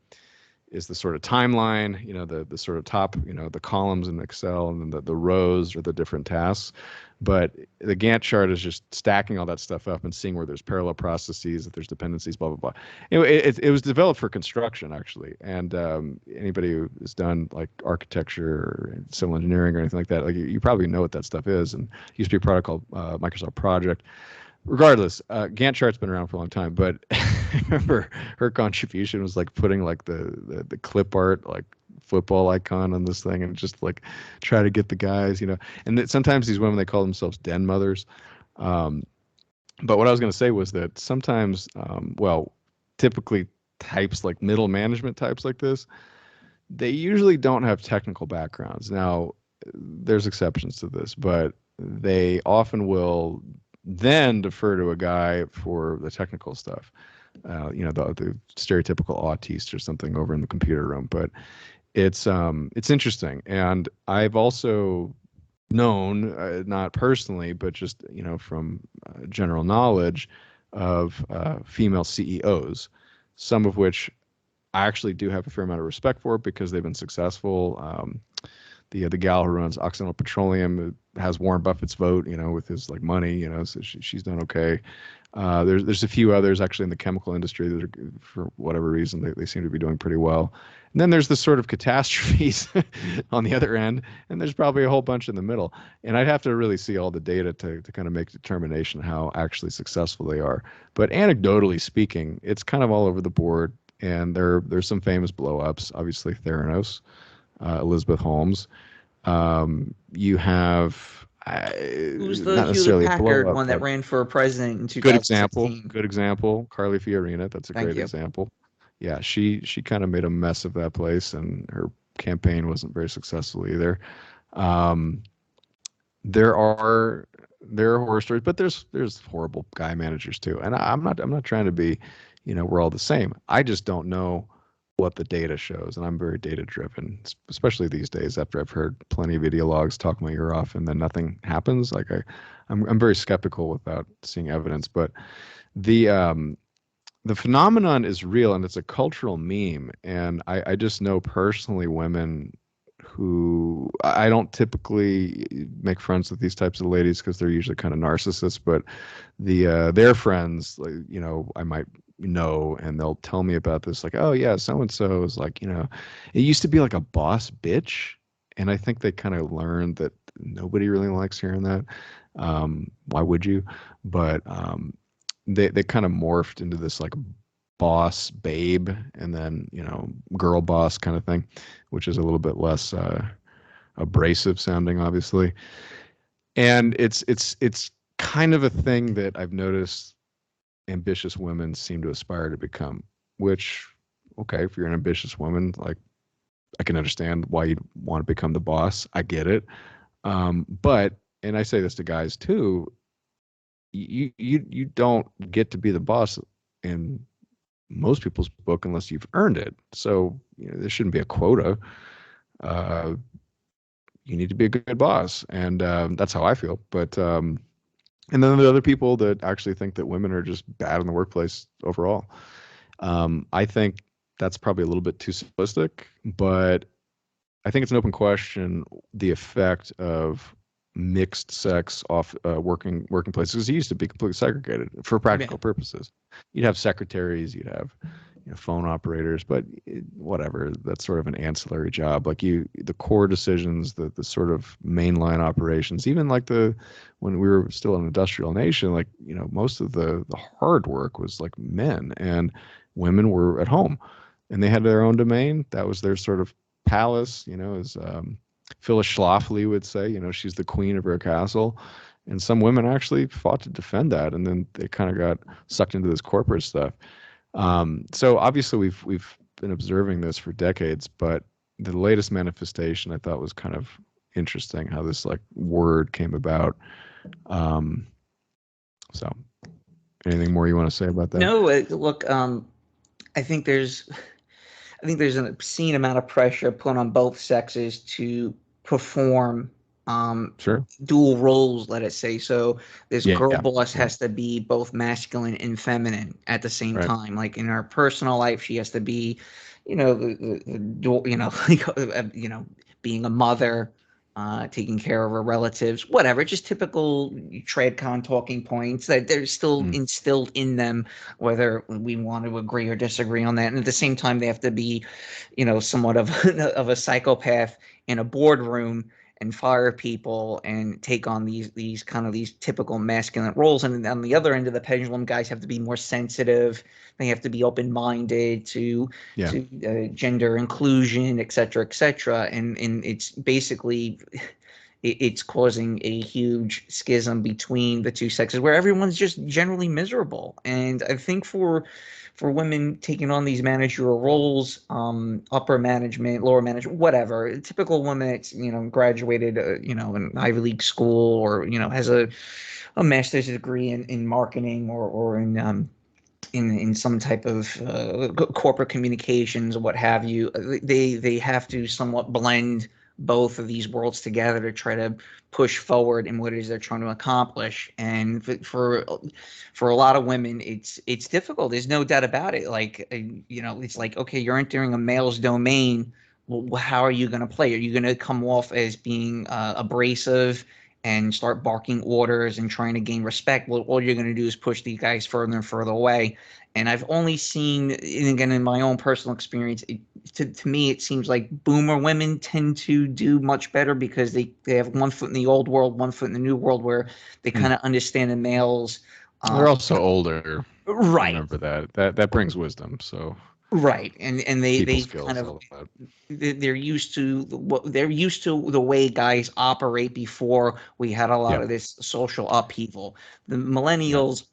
sort of timeline, the sort of top, the columns in Excel, and then the rows are the different tasks. But the Gantt chart is just stacking all that stuff up and seeing where there's parallel processes, if there's dependencies, blah, blah, blah. Anyway, it was developed for construction, actually. And anybody who has done like architecture or civil engineering or anything like that, like you probably know what that stuff is. And it used to be a product called Microsoft Project. Regardless, Gantt chart's been around for a long time, but I remember her contribution was like putting like the clip art like football icon on this thing, and just like try to get the guys, And sometimes these women, they call themselves den mothers. Um, but what I was going to say was that sometimes, well, typically types like middle management types like this, they usually don't have technical backgrounds. Now, there's exceptions to this, but they often will then defer to a guy for the technical stuff. The stereotypical autiste or something over in the computer room. But it's interesting, and I've also known, not personally, but just from general knowledge of female CEOs, some of which I actually do have a fair amount of respect for because they've been successful. The gal who runs Occidental Petroleum has Warren Buffett's vote, with his like money, so she's done okay. There's a few others actually in the chemical industry that are, for whatever reason, they seem to be doing pretty well. And then there's the sort of catastrophes on the other end, and there's probably a whole bunch in the middle. And I'd have to really see all the data to kind of make a determination how actually successful they are. But anecdotally speaking, it's kind of all over the board. And there's some famous blow-ups, obviously Theranos, Elizabeth Holmes. You have Who's the not Hewlett necessarily a blow Packard up, one that but ran for president in good example. 2016? Good example. Carly Fiorina. That's a Thank great you. example. Yeah, she kind of made a mess of that place, and her campaign wasn't very successful either. Um, there are horror stories, but there's horrible guy managers too. And I'm not trying to be, we're all the same. I just don't know what the data shows, and I'm very data driven, especially these days after I've heard plenty of ideologues talk my ear off and then nothing happens. Like I'm very skeptical without seeing evidence. But the phenomenon is real and it's a cultural meme. And I just know personally women who I don't typically make friends with these types of ladies because they're usually kind of narcissists, but their friends, like, I might know, and they'll tell me about this, like, oh yeah, so and so is like, it used to be like a boss bitch, and I think they kind of learned that nobody really likes hearing that. Why would you? But they kind of morphed into this like boss babe, and then girl boss kind of thing, which is a little bit less abrasive sounding, obviously. And it's kind of a thing that I've noticed ambitious women seem to aspire to become, which, okay, if you're an ambitious woman, like, I can understand why you'd want to become the boss. I get it. But, and I say this to guys too, you don't get to be the boss in most people's book unless you've earned it. So there shouldn't be a quota. You need to be a good boss, and that's how I feel. But and then there are other people that actually think that women are just bad in the workplace overall. I think that's probably a little bit too simplistic, but I think it's an open question, the effect of mixed sex off working places, because it used to be completely segregated for practical purposes. You'd have secretaries, you'd have phone operators, but whatever, that's sort of an ancillary job. Like the core decisions, the sort of mainline operations, even like when we were still an industrial nation, like most of the hard work was like men, and women were at home and they had their own domain. That was their sort of palace, as Phyllis Schlafly would say, she's the queen of her castle. And some women actually fought to defend that, and then they kind of got sucked into this corporate stuff. So obviously we've been observing this for decades, but the latest manifestation I thought was kind of interesting, how this like word came about. So anything more you want to say about that? No, look, I think there's an obscene amount of pressure put on both sexes to perform Sure. dual roles, let us say. So this girl boss Yeah. has to be both masculine and feminine at the same Right. time. Like in her personal life, she has to be, like, being a mother, taking care of her relatives, whatever, just typical TradCon talking points that they're still instilled in them, whether we want to agree or disagree on that. And at the same time, they have to be, somewhat of a psychopath in a boardroom and fire people and take on these typical masculine roles. And on the other end of the pendulum, guys have to be more sensitive. They have to be open-minded to gender inclusion, et cetera, et cetera. And it's basically it's causing a huge schism between the two sexes where everyone's just generally miserable. And I think for women taking on these managerial roles, upper management, lower management, whatever, a typical woman that's, graduated, an Ivy League school, or, has a master's degree in marketing, or in some type of corporate communications or what have you, they have to somewhat blend both of these worlds together to try to push forward in what it is they're trying to accomplish. And for a lot of women, it's difficult. There's no doubt about it. Like, it's like, okay, you're entering a male's domain. Well, how are you going to play? Are you going to come off as being abrasive and start barking orders and trying to gain respect? Well, all you're going to do is push these guys further and further away. And I've only seen, and again, in my own personal experience, to me, it seems like boomer women tend to do much better because they have one foot in the old world, one foot in the new world, where they kind of understand the males. They're also older. Right. Remember that brings wisdom. So right, and they skills, kind of all that. they're used to the way guys operate before we had a lot of this social upheaval. The millennials,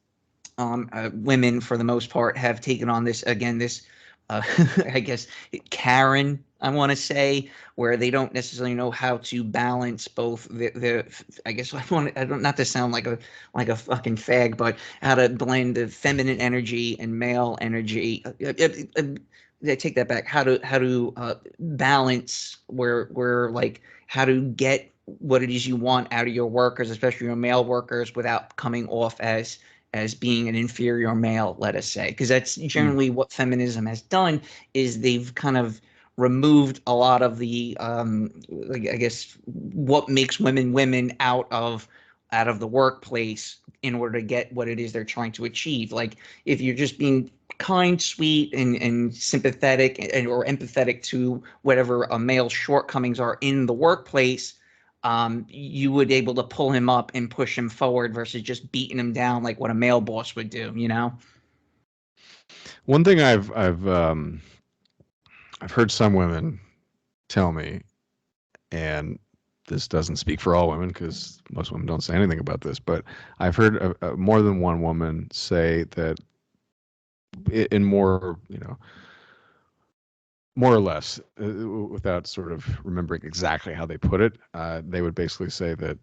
women for the most part, have taken on this I guess Karen, I want to say, where they don't necessarily know how to balance both the I guess I don't, not to sound like a fucking fag, but how to blend the feminine energy and male energy. I take that back. How to balance where like how to get what it is you want out of your workers, especially your male workers, without coming off as being an inferior male, let us say, because that's generally what feminism has done, is they've kind of removed a lot of the like, I guess, what makes women women out of the workplace in order to get what it is they're trying to achieve. Like if you're just being kind, sweet, and sympathetic or empathetic to whatever a male's shortcomings are in the workplace, you would able to pull him up and push him forward versus just beating him down like what a male boss would do, you know? One thing I've heard some women tell me, and this doesn't speak for all women because most women don't say anything about this, but I've heard more than one woman say that in more, more or less, without sort of remembering exactly how they put it, they would basically say that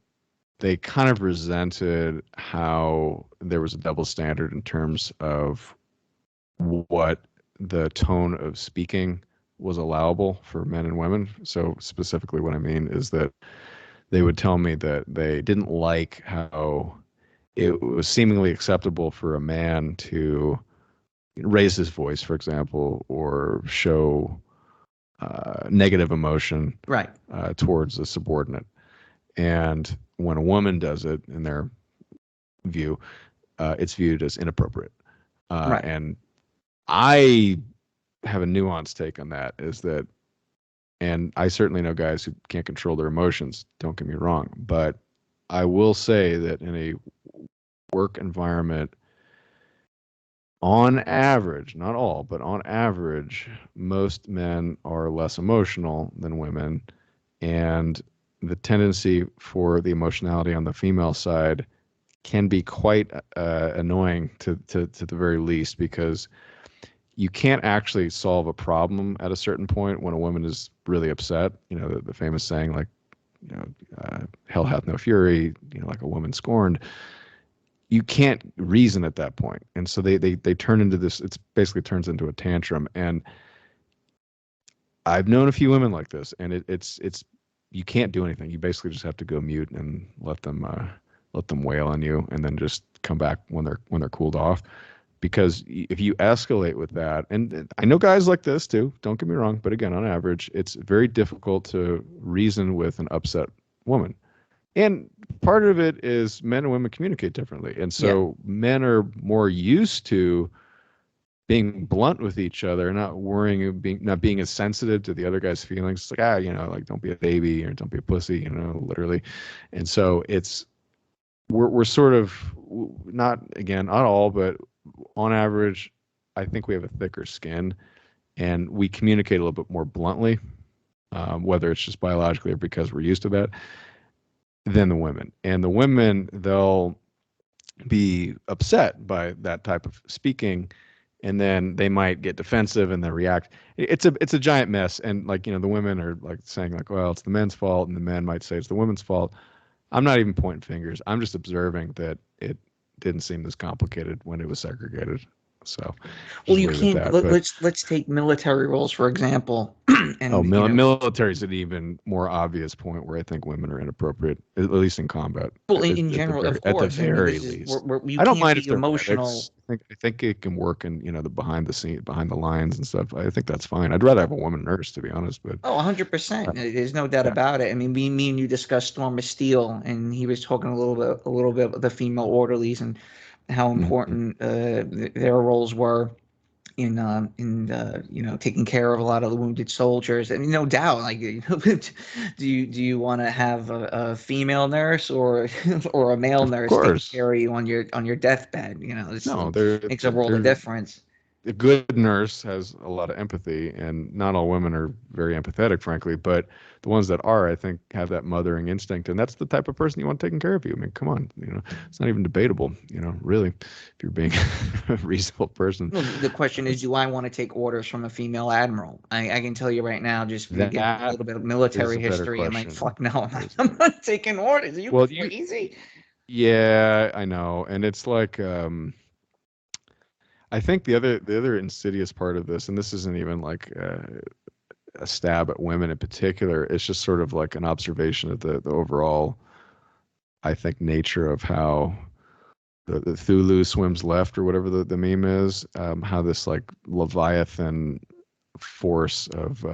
they kind of resented how there was a double standard in terms of what the tone of speaking was allowable for men and women. So specifically what I mean is that they would tell me that they didn't like how it was seemingly acceptable for a man to raise his voice, for example, or show negative emotion Right. towards a subordinate. And when a woman does it, in their view, it's viewed as inappropriate. Right. And I have a nuanced take on that, is that, and I certainly know guys who can't control their emotions, don't get me wrong, but I will say that in a work environment, on average, not all, but on average, most men are less emotional than women. And the tendency for the emotionality on the female side can be quite annoying to the very least, because you can't actually solve a problem at a certain point when a woman is really upset. The famous saying, like, hell hath no fury, like a woman scorned. You can't reason at that point. And so they turn into this, it's basically turns into a tantrum. And I've known a few women like this, and it's you can't do anything. You basically just have to go mute and let them wail on you, and then just come back when they're cooled off. Because if you escalate with that, and I know guys like this too, don't get me wrong, but again, on average, it's very difficult to reason with an upset woman. And part of it is men and women communicate differently. And so men are more used to being blunt with each other, not worrying, not being as sensitive to the other guy's feelings. It's like, like, don't be a baby, or don't be a pussy, literally. And so we're sort of, not all, but on average, I think we have a thicker skin, and we communicate a little bit more bluntly, whether it's just biologically or because we're used to that, than the women. And the women, they'll be upset by that type of speaking, and then they might get defensive and then react. It's a giant mess. And, like, the women are like saying, like, well, it's the men's fault, and the men might say it's the women's fault. I'm not even pointing fingers. I'm just observing that it didn't seem this complicated when it was segregated. So, well, you can't. Let's take military roles for example. And military is an even more obvious point where I think women are inappropriate, at least in combat. Well, in general, of course, at the very least. You I don't can't mind be if they're emotional. I think it can work in the behind the scene, behind the lines and stuff. I think that's fine. I'd rather have a woman nurse, to be honest. But 100%. There's no doubt about it. I mean, me and you discussed Storm of Steel, and he was talking a little bit about the female orderlies and how important their roles were in taking care of a lot of the wounded soldiers. And no doubt, like, do you want to have a female nurse or a male nurse taking care of you on your deathbed? It makes a world of difference. A good nurse has a lot of empathy, and not all women are very empathetic, frankly, but the ones that are, I think, have that mothering instinct, and that's the type of person you want taking care of you. I mean, come on, it's not even debatable, really, if you're being a reasonable person. Well, the question is, do I want to take orders from a female admiral? I can tell you right now, just to give a little bit of military history, I'm like, fuck no, I'm not taking orders. Are you crazy? Yeah, I know, and it's like, I think the other insidious part of this, and this isn't even like a stab at women in particular, it's just sort of like an observation of the overall, I think, nature of how the Thulu swims left or whatever the meme is, how this like Leviathan force of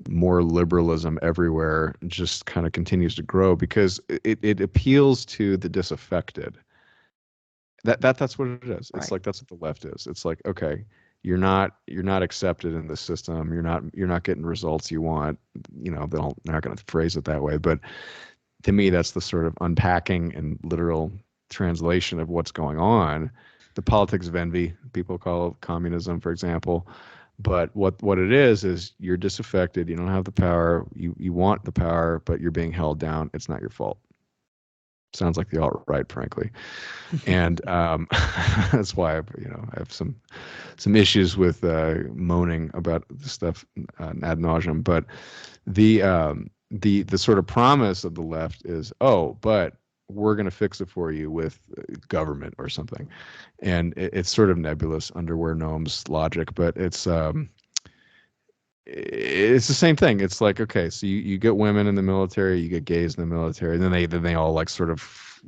more liberalism everywhere just kind of continues to grow because it appeals to the disaffected. That's what it is. It's Right. like that's what the left is. It's like, okay, you're not accepted in the system. You're not getting results you want. You know, they're not going to phrase it that way, but to me, that's the sort of unpacking and literal translation of what's going on. The politics of envy, people call it communism, for example. But what it is you're disaffected. You don't have the power. You want the power, but you're being held down. It's not your fault. Sounds like the alt-right, frankly, and that's why I have some issues with moaning about this stuff ad nauseum. But the sort of promise of the left is, oh, but we're going to fix it for you with government or something, and it's sort of nebulous underwear gnomes logic, but it's the same thing. It's like, okay, so you get women in the military, you get gays in the military, and then they all like sort of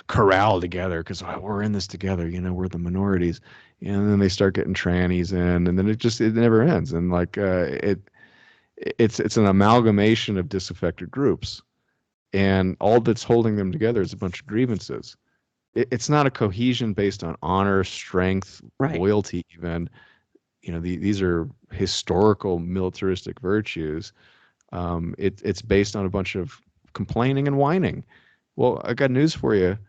corral together because we're in this together, we're the minorities, and then they start getting trannies in, and then it never ends, and like it's an amalgamation of disaffected groups, and all that's holding them together is a bunch of grievances. It's not a cohesion based on honor, strength, Right. loyalty, even. These are historical militaristic virtues. It's based on a bunch of complaining and whining. Well, I got news for you,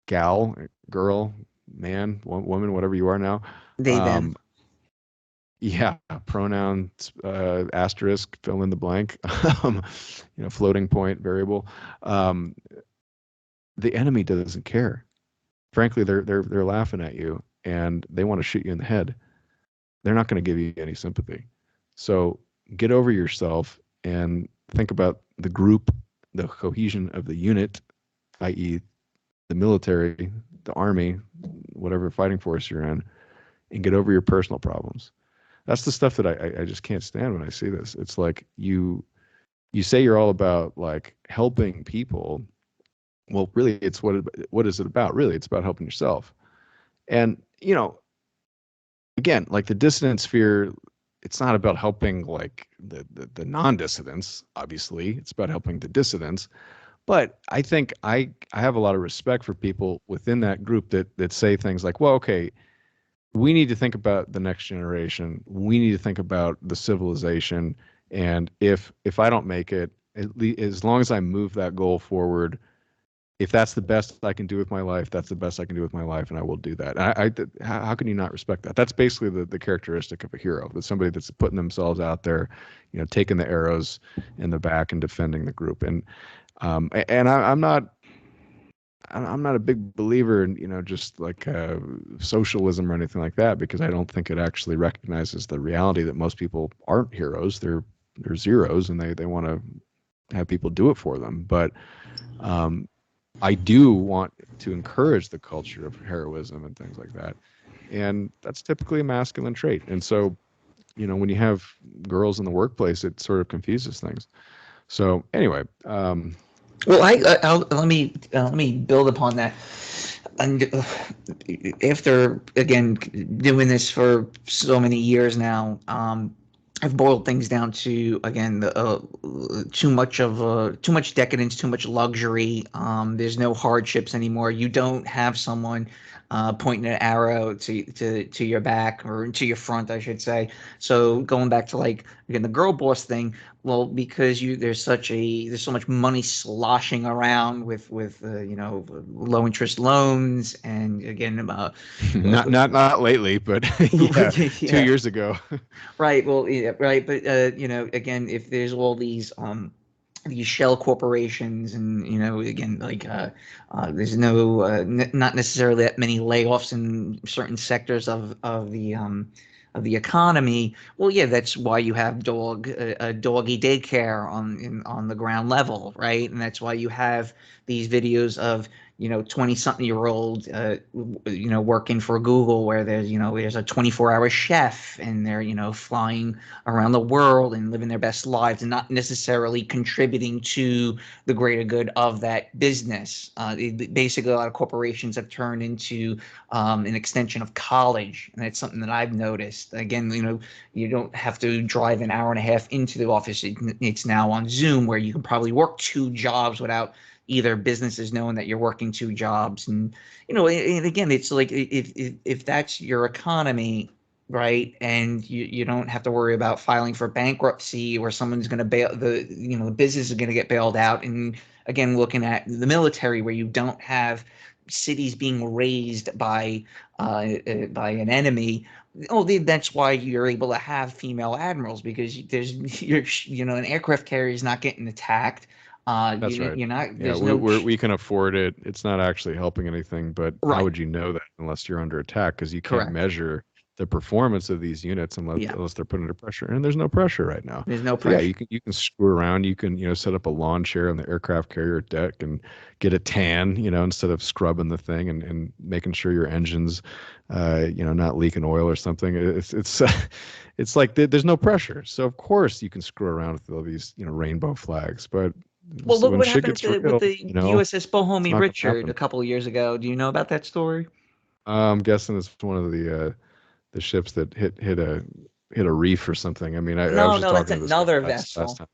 gal, girl, man, woman, whatever you are now. They, them. Yeah, pronouns, asterisk, fill in the blank, floating point variable. The enemy doesn't care. Frankly, they're laughing at you and they want to shoot you in the head. They're not going to give you any sympathy. So get over yourself and think about the group, the cohesion of the unit, i.e., the military, the army, whatever fighting force you're in, and get over your personal problems. That's the stuff that I just can't stand when I see this. It's like you say you're all about like helping people. Well, really, it's what is it about? Really, it's about helping yourself. And again, like the dissident sphere, it's not about helping like the non-dissidents. Obviously, it's about helping the dissidents. But I think I have a lot of respect for people within that group that say things like, well, okay, we need to think about the next generation. We need to think about the civilization. And if I don't make it, as long as I move that goal forward, if that's the best I can do with my life, that's the best I can do with my life, and I will do that. And how can you not respect that? That's basically the characteristic of a hero. That's somebody that's putting themselves out there, taking the arrows in the back and defending the group. And I'm not a big believer in just like socialism or anything like that, because I don't think it actually recognizes the reality that most people aren't heroes. They're zeros, and they want to have people do it for them. But I do want to encourage the culture of heroism and things like that. And that's typically a masculine trait. And so, when you have girls in the workplace, it sort of confuses things. So anyway, Well, let me build upon that. And after again doing this for so many years now, I've boiled things down to again too much decadence, too much luxury. There's no hardships anymore. You don't have someone pointing an arrow to your back or to your front, I should say. So going back to like again the girl boss thing. Well, because there's so much money sloshing around with low interest loans, and again not lately, but yeah, yeah. 2 years ago. Right. Well, yeah, right. But again, if there's all these shell corporations, and again, like there's no not necessarily that many layoffs in certain sectors of the economy. Well, yeah, that's why you have doggy daycare on the ground level, right? And that's why you have these videos of 20-something-year-old working for Google, where there's a 24-hour chef, and they're flying around the world and living their best lives and not necessarily contributing to the greater good of that business. Basically, a lot of corporations have turned into an extension of college, and that's something that I've noticed. Again, you don't have to drive an hour and a half into the office. It's now on Zoom, where you can probably work 2 jobs without either businesses knowing that you're working 2 jobs. And and again, it's like, if that's your economy, right, and you don't have to worry about filing for bankruptcy, or someone's going to bail the business is going to get bailed out. And again, looking at the military, where you don't have cities being razed by an enemy. Oh, that's why you're able to have female admirals, because an aircraft carrier is not getting attacked. That's right. You're not. Yeah, There's no. we can afford it. It's not actually helping anything, but how Right. would you know that unless you're under attack? Because you can't Correct. measure the performance of these units Yeah. unless they're put under pressure, and there's no pressure right now. There's no So yeah, pressure. you can screw around. You can set up a lawn chair on the aircraft carrier deck and get a tan, instead of scrubbing the thing and making sure your engine's not leaking oil or something. It's like there's no pressure. So of course you can screw around with all these rainbow flags, but Well, look when what shit happened gets with real, the USS it's Bohemie not gonna Richard happen. a couple of years ago. Do you know about that story? I'm guessing it's one of the ships that hit a reef or something. I mean, I was No, just no, that's talking to this guy another last vessel. time.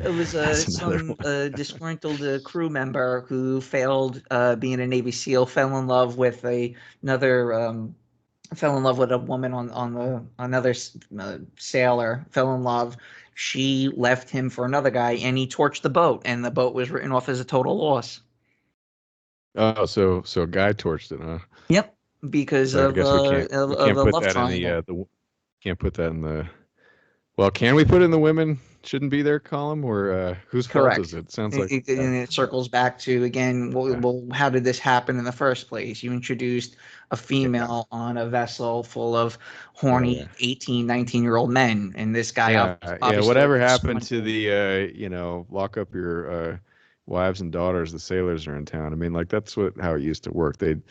It was That's another some one. disgruntled crew member who failed being a Navy SEAL, fell in love with a woman on the another sailor, fell in love. She left him for another guy, and he torched the boat, and the boat was written off as a total loss. Oh, so a guy torched it, huh? Yep, because So I of guess we of can't a put love that in the triangle. can't put that in the. Well, can we put it in the women shouldn't be there column, or whose fault is Correct. it? Sounds like And it circles back to, again, yeah, well, how did this happen in the first place? You introduced a yeah, female on a vessel full of yeah, horny yeah. 18, 19-year-old men, and this guy Yeah, yeah. obviously Whatever looked happened to disgruntled. the lock up your wives and daughters, the sailors are in town. I mean, like that's how it used to work. They'd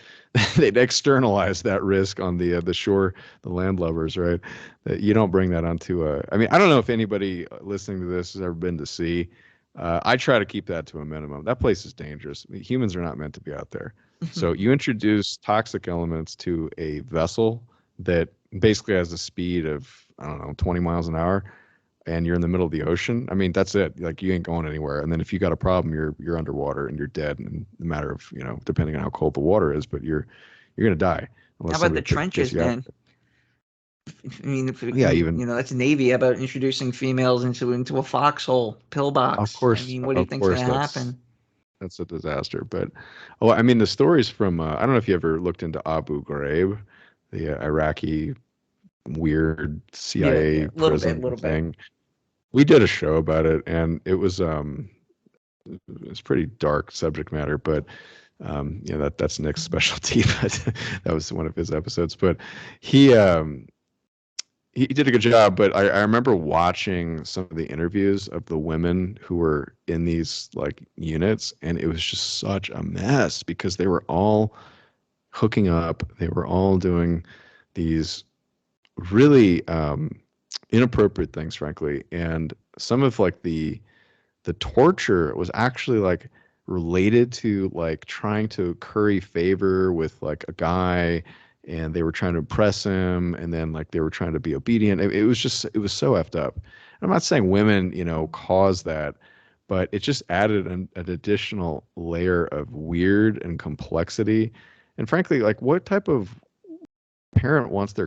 they'd externalize that risk on the shore, the landlubbers, right? That you don't bring that onto I mean, I don't know if anybody listening to this has ever been to sea. I try to keep that to a minimum. That place is dangerous. Humans are not meant to be out there. So you introduce toxic elements to a vessel that basically has a speed of, I don't know, 20 miles an hour, and you're in the middle of the ocean. I mean, that's it. Like you ain't going anywhere. And then if you got a problem, you're underwater and you're dead in a matter of, depending on how cold the water is, but you're gonna die How unless about the somebody gets trenches, you out. man? I mean, if it Yeah, can, even that's Navy. How about introducing females into a foxhole pillbox? I mean, what do you of think's going course to happen? that's a disaster. But oh, I mean, the stories from I don't know if you ever looked into Abu Ghraib, the Iraqi weird Yeah, yeah, CIA a little bit, a prison little bit. thing. We did a show about it, and it's pretty dark subject matter, but that's Nick's specialty. But that was one of his episodes. But he um, he did a good job. But I remember watching some of the interviews of the women who were in these like units, and it was just such a mess because they were all hooking up. They were all doing these really inappropriate things, frankly, and some of like the torture was actually like related to like trying to curry favor with like a guy, and they were trying to impress him, and then like they were trying to be obedient. It was so effed up. I'm not saying women caused that, but it just added an additional layer of weird and complexity. And frankly, like what type of parent wants their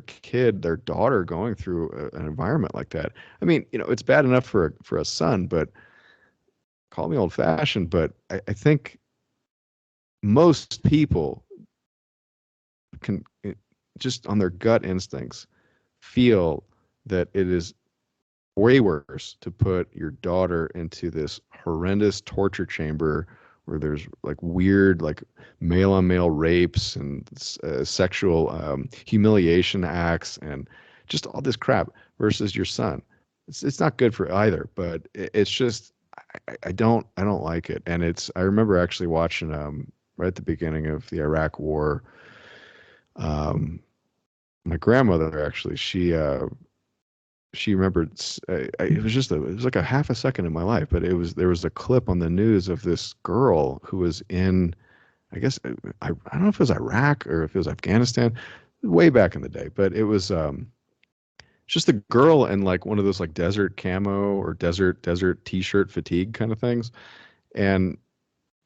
daughter going through an environment like that? I mean, it's bad enough for a son, but call me old fashioned, but I think most people can just on their gut instincts feel that it is way worse to put your daughter into this horrendous torture chamber where there's like weird like male on male rapes and sexual humiliation acts and just all this crap versus your son. It's not good for either, but it's just I don't like it. And it's I remember actually watching right at the beginning of the Iraq War. My grandmother actually she remembered it was just it was like a half a second in my life, but there was a clip on the news of this girl who was in I guess I don't know if it was Iraq or if it was Afghanistan way back in the day, but it was just a girl in like one of those like desert camo or desert t-shirt fatigue kind of things, and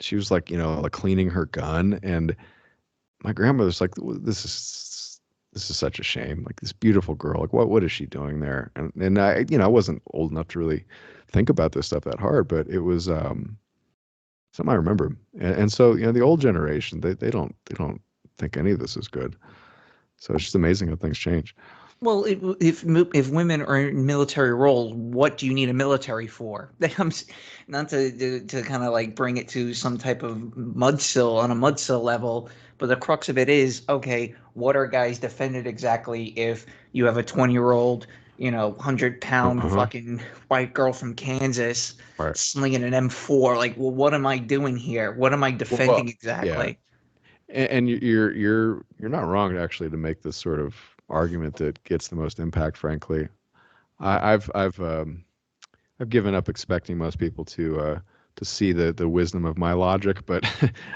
she was like, you know, like cleaning her gun, and my grandmother's like, this is such a shame. Like this beautiful girl, like what is she doing there? And I, you know, I wasn't old enough to really think about this stuff that hard, but it was something I remember. And so, you know, the old generation, they don't think any of this is good. So it's just amazing how things change. Well, if women are in military roles, what do you need a military for? That comes not to kind of like bring it to some type of mudsill on a mudsill level, but the crux of it is, okay, what are guys defended exactly if you have a 20-year-old, 100-pound Uh-huh. fucking white girl from Kansas Right. slinging an M4? Like, well, what am I doing here? What am I Well, defending yeah. exactly? And you're not wrong actually to make this sort of argument that gets the most impact, frankly. I've given up expecting most people to see the wisdom of my logic, but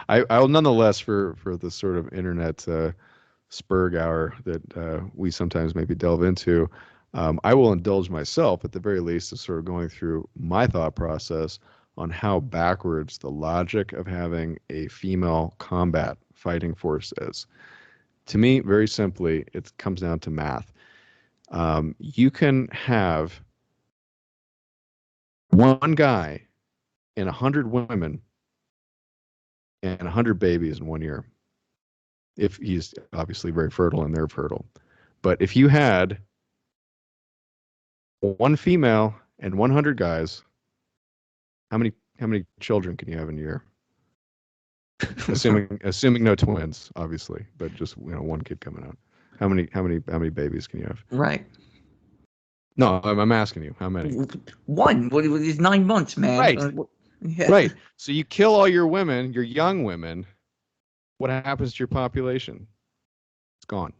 I'll nonetheless for the sort of internet spurg hour that we sometimes maybe delve into, I will indulge myself at the very least of sort of going through my thought process on how backwards the logic of having a female combat fighting force is. To me, very simply, it comes down to math. You can have one guy and 100 women and 100 babies in 1 year, if he's obviously very fertile and they're fertile. But if you had one female and 100 guys, how many children can you have in a year? Assuming no twins, obviously, but just one kid coming out. How many babies can you have? Right. No, I'm asking you, how many? One. What is 9 months, man? Right, Yeah. right. So you kill all your women, your young women. What happens to your population? It's gone.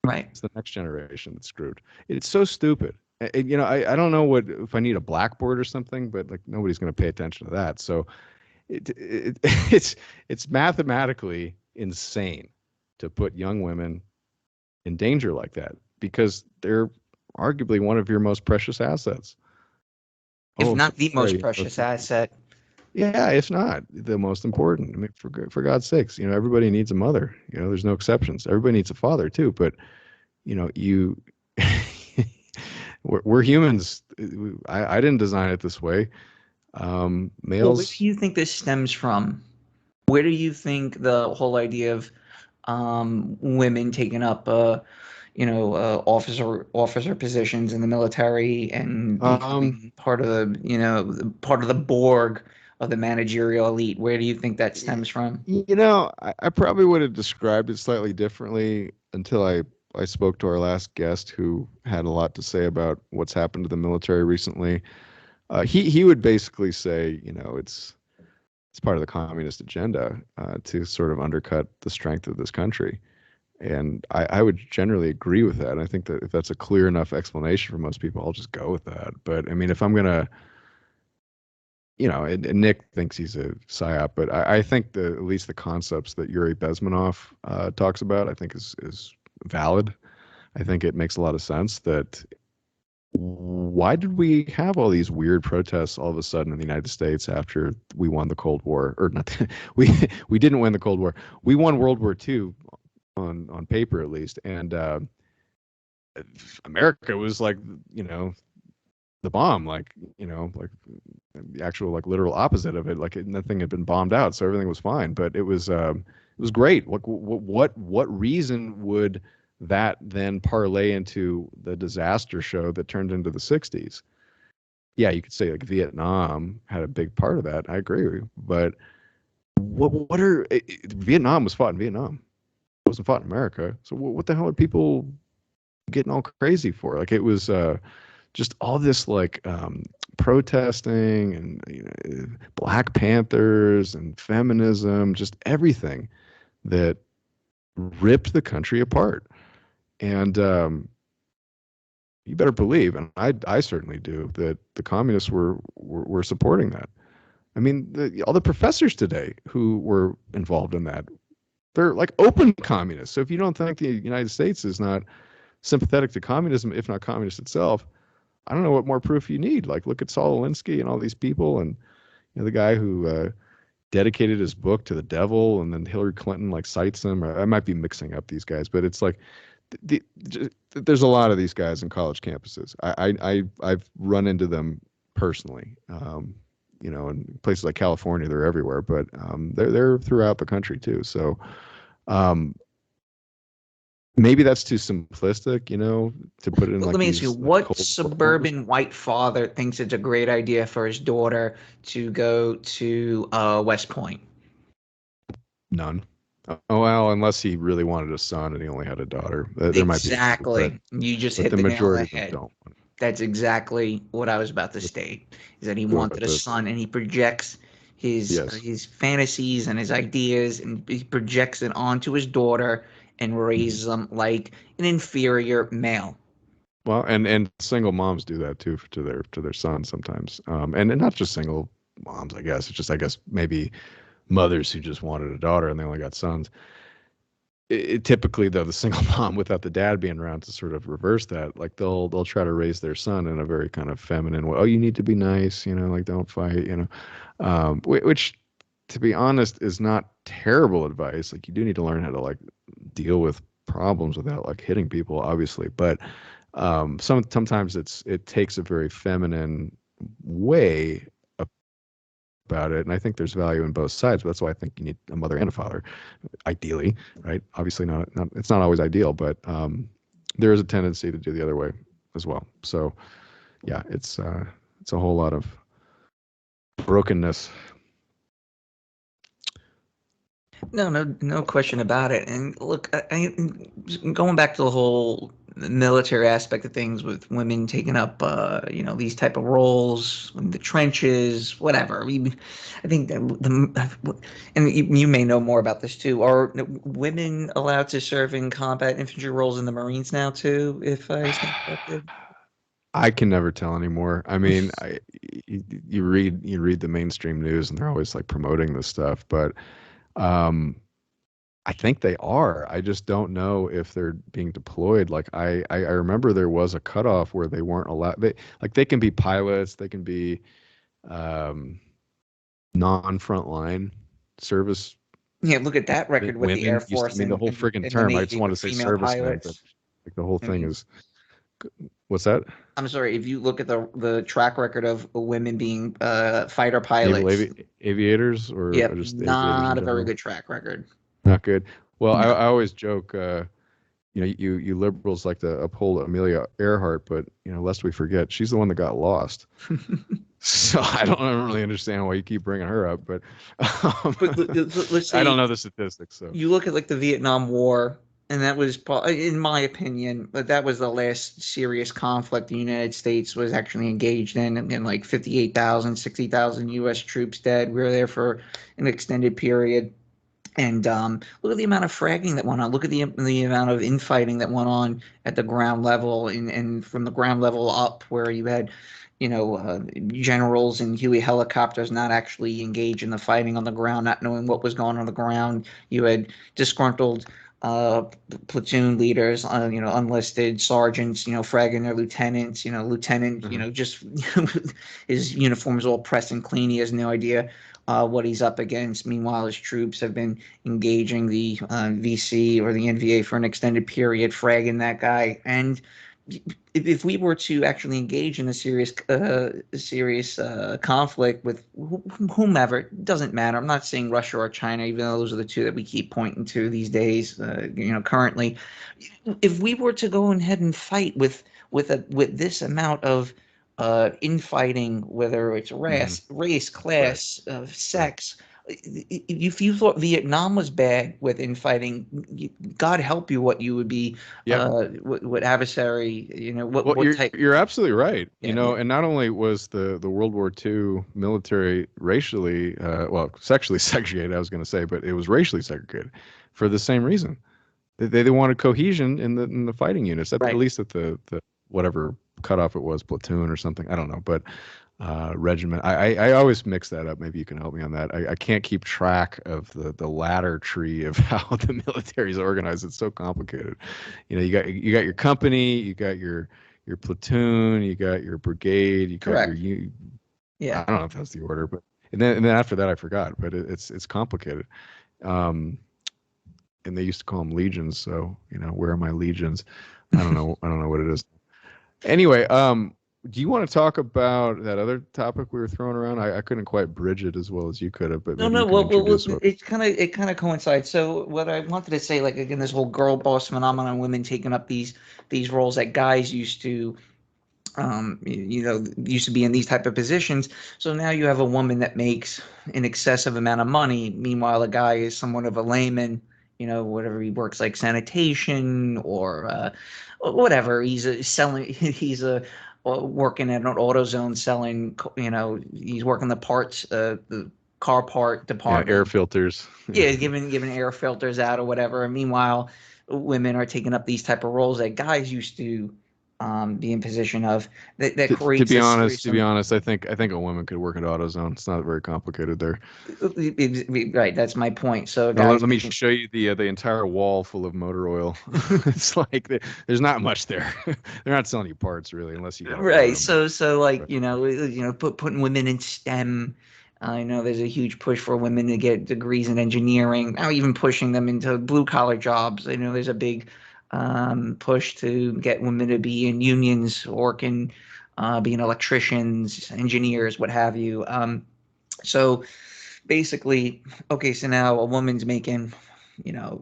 Right. It's the next generation that's screwed. It's so stupid. I don't know what if I need a blackboard or something, but like nobody's going to pay attention to that. So it's mathematically insane to put young women in danger like that because they're arguably one of your most precious assets. If Oh, not the most sorry. precious asset. Yeah, if not the most important. I mean, for God's sakes, everybody needs a mother. There's no exceptions. Everybody needs a father too. But you, we're humans. I didn't design it this way. Well, where Males. do you think this stems from? Where do you think the whole idea of women taking up officer positions in the military and Um, becoming part of part of the Borg of the managerial elite? Where do you think that stems from? I probably would have described it slightly differently until I spoke to our last guest who had a lot to say about what's happened to the military recently. He would basically say, it's part of the communist agenda to sort of undercut the strength of this country. And I would generally agree with that. I think that if that's a clear enough explanation for most people, I'll just go with that. But I mean, if I'm gonna, and Nick thinks he's a psyop, but I think at least the concepts that Yuri Bezmenov talks about, I think is valid. I think it makes a lot of sense that why did we have all these weird protests all of a sudden in the United States after we won the Cold War? Or not, we didn't win the Cold War. We won World War II on paper at least, and America was like the bomb, like the actual like literal opposite of it. Like nothing had been bombed out, so everything was fine. But it was great. What reason would that then parlay into the disaster show that turned into the 60s? Yeah, you could say like Vietnam had a big part of that. I agree with you, but what are Vietnam was fought in Vietnam. It wasn't fought in America. So what the hell are people getting all crazy for? Like it was just all this like protesting and Black Panthers and feminism, just everything that ripped the country apart. And you better believe, and I certainly do, that the communists were supporting that. I mean, all the professors today who were involved in that, they're like open communists. So if you don't think the United States is not sympathetic to communism, if not communist itself, I don't know what more proof you need. Like, look at Saul Alinsky and all these people, and the guy who dedicated his book to the devil, and then Hillary Clinton like cites him. I might be mixing up these guys, but it's like there's a lot of these guys in college campuses. I've run into them personally. In places like California, they're everywhere, but they're throughout the country too. So maybe that's too simplistic, to put it in Let like me ask you, these what cold suburban white father thinks it's a great idea for his daughter to go to West Point? None. Oh well, unless he really wanted a son and he only had a daughter, there might be a few, Exactly. You just but hit the the nail on the majority of them head. don't. That's exactly what I was about to state, is that he What wanted about a this? son, and he projects his Yes. his fantasies and his ideas, and he projects it onto his daughter and raises them like an inferior male. Well, and single moms do that too to their sons sometimes, and not just single moms. I guess it's just maybe mothers who just wanted a daughter and they only got sons. Typically though, the single mom without the dad being around to sort of reverse that, like they'll try to raise their son in a very kind of feminine way. Oh, you need to be nice, like don't fight, which to be honest is not terrible advice. Like you do need to learn how to like deal with problems without like hitting people, obviously, but sometimes it takes a very feminine way about it, and I think there's value in both sides. But that's why I think you need a mother and a father, ideally, right? Obviously, not it's not always ideal, but there is a tendency to do the other way as well. So, yeah, it's a whole lot of brokenness. No question about it. And look, going back to the whole military aspect of things, with women taking up, these type of roles in the trenches, whatever. I mean, I think that and you may know more about this too. Are women allowed to serve in combat infantry roles in the Marines now too? If I stand corrected. I can never tell anymore. I mean, you read the mainstream news and they're always like promoting this stuff, but um, I think they are. I just don't know if they're being deployed. Like I remember there was a cutoff where they weren't allowed. They can be pilots, they can be um, non-frontline service Yeah, look at that record with the Air women. Used to, I Force mean, the and whole friggin' the term. I just Navy want to with say female servicemen, but pilots. like the whole I thing mean, is what's that? I'm sorry, if you look at the track record of women being fighter Naval pilots, aviators or yep, just aviators in not a very general? good track record. Not good. Well, No. I always joke. You liberals like to uphold Amelia Earhart, but lest we forget, she's the one that got lost. So I don't really understand why you keep bringing her up, but But let's I don't say know the statistics. So you look at like the Vietnam War, and that was, in my opinion, but that was the last serious conflict the United States was actually engaged in. And like 58,000, 60,000 U.S. troops dead. We were there for an extended period. And look at the amount of fragging that went on. Look at the amount of infighting that went on at the ground level, and from the ground level up, where you had, generals and Huey helicopters not actually engaged in the fighting on the ground, not knowing what was going on the ground. You had disgruntled uh, platoon leaders, unlisted sergeants, fragging their lieutenants. Lieutenant, Mhm. just his uniform's all pressed and clean. He has no idea what he's up against. Meanwhile, his troops have been engaging the VC or the NVA for an extended period, fragging that guy. And if we were to actually engage in a serious conflict with whomever, it doesn't matter. I'm not saying Russia or China, even though those are the two that we keep pointing to these days. Currently, if we were to go ahead and fight with this amount of infighting, whether it's Mhm. race, Right. class, Right. sex, if you thought Vietnam was bad with infighting, God help you, what you would be, Yep. what adversary, Well, what type. you're absolutely right. Yeah, yeah, And not only was the World War II military racially, well, sexually segregated, I was going to say, but it was racially segregated for the same reason. They wanted cohesion in the fighting units, at right. least at the whatever cutoff it was, platoon or something. I don't know, but regiment. I always mix that up. Maybe you can help me on that. I can't keep track of the ladder tree of how the military is organized. It's so complicated. You got your company, you got your platoon, you got your brigade, you got your Correct. Yeah. I don't know if that's the order, but and then after that I forgot. But it's complicated. Um, and they used to call them legions. So where are my legions? I don't know. I don't know what it is. Anyway, do you want to talk about that other topic we were throwing around? I couldn't quite bridge it as well as you could have, but No, maybe no. you can Well, introduce what. it kind of coincides. So what I wanted to say, like again, this whole girl boss phenomenon, women taking up these roles that guys used to, used to be in these type of positions. So now you have a woman that makes an excessive amount of money. Meanwhile, a guy is somewhat of a layman. Whatever he works like sanitation or whatever. He's selling. He's working at an AutoZone selling. He's working the parts, the car part Yeah, air department. filters. Yeah, giving air filters out or whatever. And meanwhile, women are taking up these type of roles that guys used to be in position of. That To creates be a honest, serious. to be honest, I think a woman could work at AutoZone. It's not very complicated there. Right, that's my point. So Now let, guys let me making. show you the entire wall full of motor oil. It's like there's not much there. They're not selling you parts really, unless you got to order Right. them. So like, But putting women in STEM. I know there's a huge push for women to get degrees in engineering, now even pushing them into blue collar jobs. There's a big push to get women to be in unions, working, being electricians, engineers, what have you. So basically, okay, so now a woman's making,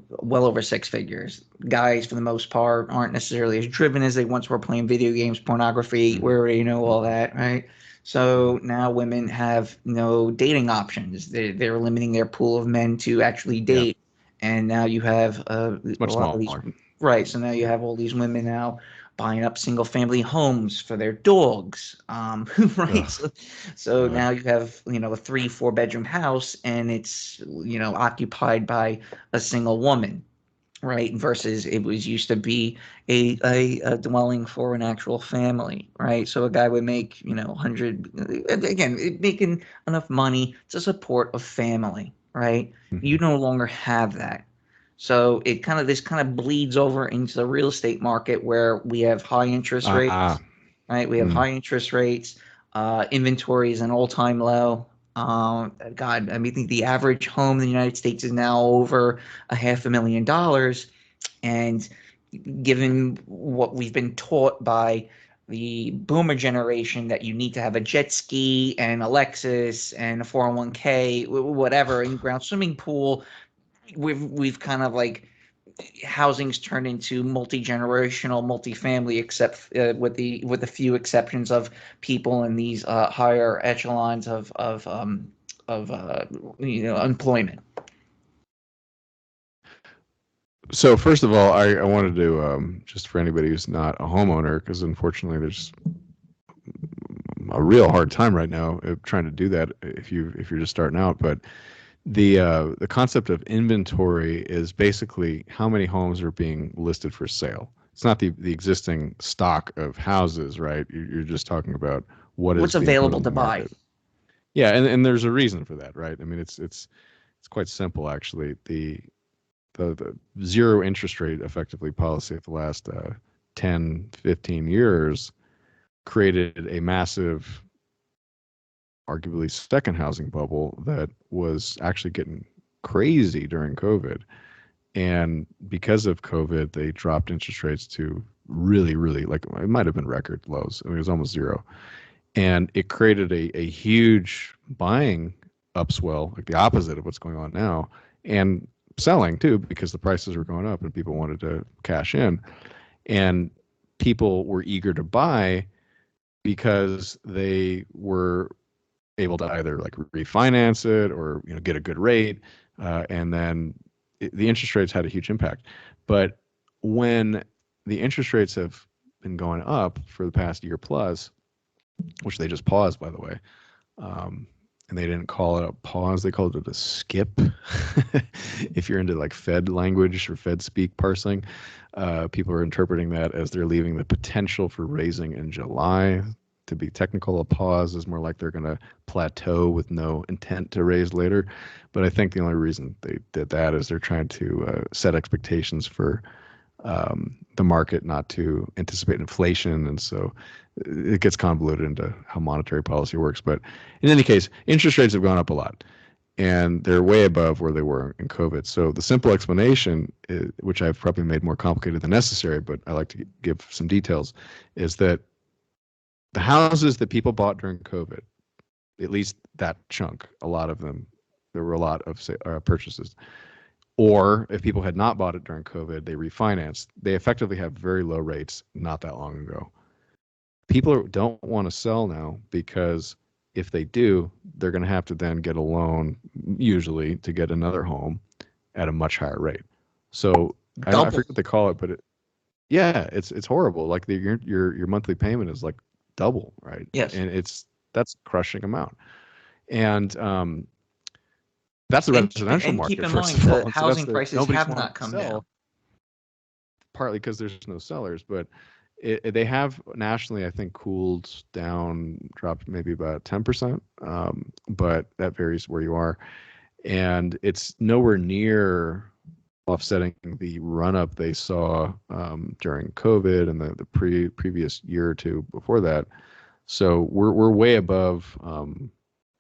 well over six figures. Guys, for the most part, aren't necessarily as driven as they once were playing video games, pornography. We mhm, already know all mhm, that, right? mhm. So now women have no dating options. They're limiting their pool of men to actually Yeah, date. And now you have it's a much lot of these, smaller. right? So now you have all these women now buying up single family homes for their dogs, right? Ugh, So God. now you have, a 3, 4 bedroom house and it's, occupied by a single woman, right? Versus it was used to be a dwelling for an actual family, right? So a guy would make, 100, again, making enough money to support a family, right? You Mhm. no longer have that. So this kind of bleeds over into the real estate market where we have high interest Ah, rates, right? We have mm, high interest rates. Inventory is an all-time low. God, I mean, I think the average home in the United States is now over $500,000, and given what we've been taught by the boomer generation that you need to have a jet ski and a Lexus and a 401k, whatever, in-ground swimming pool, we've kind of like housing's turned into multi-generational, multi-family, except with the few exceptions of people in these higher echelons of employment. So first of all, I wanted to just for anybody who's not a homeowner, because unfortunately there's a real hard time right now trying to do that if you're just starting out. But the concept of inventory is basically how many homes are being listed for sale. It's not the existing stock of houses, right? You're just talking about what is What's being put available on to the buy? market. Yeah, and there's a reason for that, right? I mean, it's quite simple actually. The zero interest rate effectively policy of the last 10, 15 years created a massive, arguably second housing bubble that was actually getting crazy during COVID. And because of COVID, they dropped interest rates to really, really, like it might have been record lows. I mean, it was almost zero. And it created a huge buying upswell, like the opposite of what's going on now, and selling too, because the prices were going up and people wanted to cash in. And people were eager to buy because they were able to either like refinance it or get a good rate, and then the interest rates had a huge impact. But when the interest rates have been going up for the past year plus, which they just paused, by the way, and they didn't call it a pause, they called it a skip. If you're into like Fed language or Fed speak parsing, people are interpreting that as they're leaving the potential for raising in July. To be technical, a pause is more like they're going to plateau with no intent to raise later. But I think the only reason they did that is they're trying to set expectations for the market not to anticipate inflation. And so it gets convoluted into how monetary policy works. But in any case, interest rates have gone up a lot, and they're way above where they were in COVID. So the simple explanation, which I've probably made more complicated than necessary, but I like to give some details, is that the houses that people bought during COVID, at least that chunk, a lot of them, there were a lot of purchases. Or if people had not bought it during COVID, they refinanced. They effectively have very low rates not that long ago. People don't want to sell now because if they do, they're going to have to then get a loan, usually, to get another home at a much higher rate. So I forget what they call it, but it's horrible. Like your monthly payment is like double, right? Yes. And that's a crushing amount. And that's the residential market. Keep in mind, the housing prices have not come down. Partly because there's no sellers, but they have nationally, I think, cooled down, dropped maybe about 10%, but that varies where you are. And it's nowhere near offsetting the run-up they saw during COVID and the previous year or two before that. So we're way above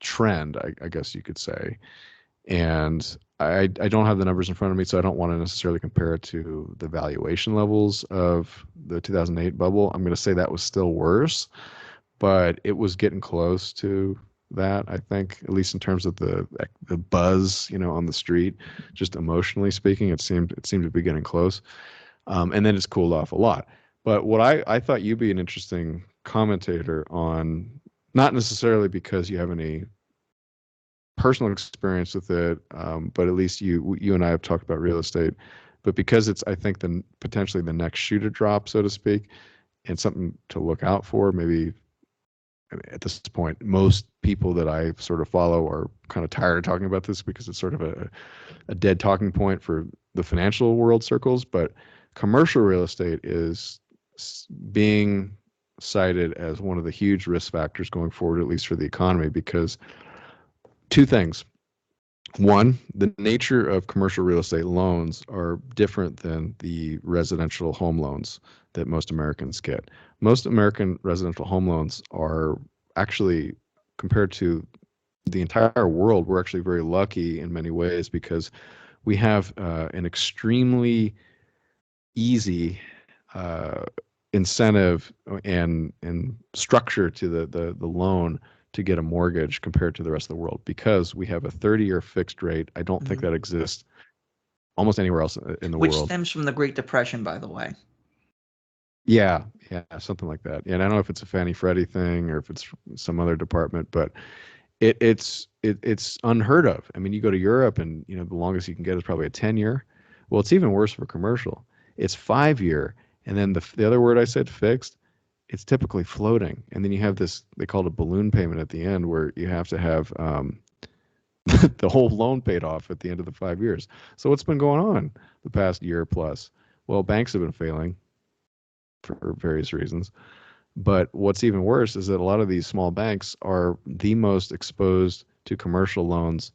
trend, I guess you could say. And I don't have the numbers in front of me, so I don't want to necessarily compare it to the valuation levels of the 2008 bubble. I'm going to say that was still worse, but it was getting close to that, I think, at least in terms of the buzz, on the street, just emotionally speaking, it seemed to be getting close. And then it's cooled off a lot. But what I thought you'd be an interesting commentator on, not necessarily because you have any personal experience with it, but at least you and I have talked about real estate, but because it's, I think, potentially the next shoe to drop, so to speak, and something to look out for. Maybe at this point, most people that I sort of follow are kind of tired of talking about this because it's sort of a dead talking point for the financial world circles, but commercial real estate is being cited as one of the huge risk factors going forward, at least for the economy, because two things. One, the nature of commercial real estate loans are different than the residential home loans that most Americans get. Most American residential home loans are actually, compared to the entire world, we're actually very lucky in many ways because we have an extremely easy incentive and structure to the loan to get a mortgage compared to the rest of the world, because we have a 30-year fixed rate. I don't think that exists almost anywhere else in the world. Which stems from the Great Depression, by the way. Yeah, something like that. And I don't know if it's a Fannie Freddie thing or if it's some other department, but it's unheard of. I mean, you go to Europe and the longest you can get is probably a 10-year. Well, it's even worse for commercial. It's 5-year, and then the other word I said, fixed, it's typically floating. And then you have this, they call it a balloon payment at the end, where you have to have the whole loan paid off at the end of the 5 years. So what's been going on the past year plus? Well, banks have been failing for various reasons. But what's even worse is that a lot of these small banks are the most exposed to commercial loans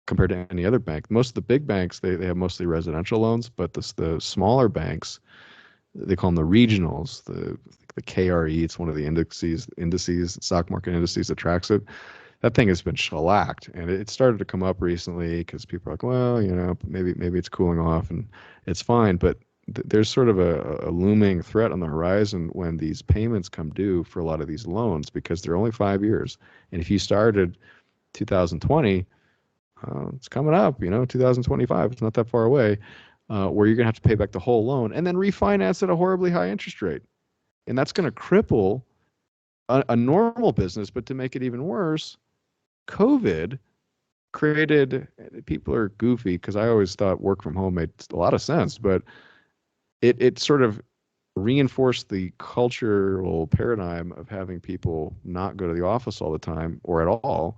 compared to any other bank. Most of the big banks, they have mostly residential loans, but the smaller banks, they call them the regionals, the KRE, it's one of the indices, stock market indices that tracks it. That thing has been shellacked, and it started to come up recently because people are like, well, maybe it's cooling off and it's fine. But there's sort of a looming threat on the horizon when these payments come due for a lot of these loans, because they're only 5 years. And if you started 2020, it's coming up, 2025, it's not that far away, where you're going to have to pay back the whole loan and then refinance at a horribly high interest rate. And that's going to cripple a normal business. But to make it even worse, COVID created, people are goofy because I always thought work from home made a lot of sense, but it sort of reinforced the cultural paradigm of having people not go to the office all the time or at all.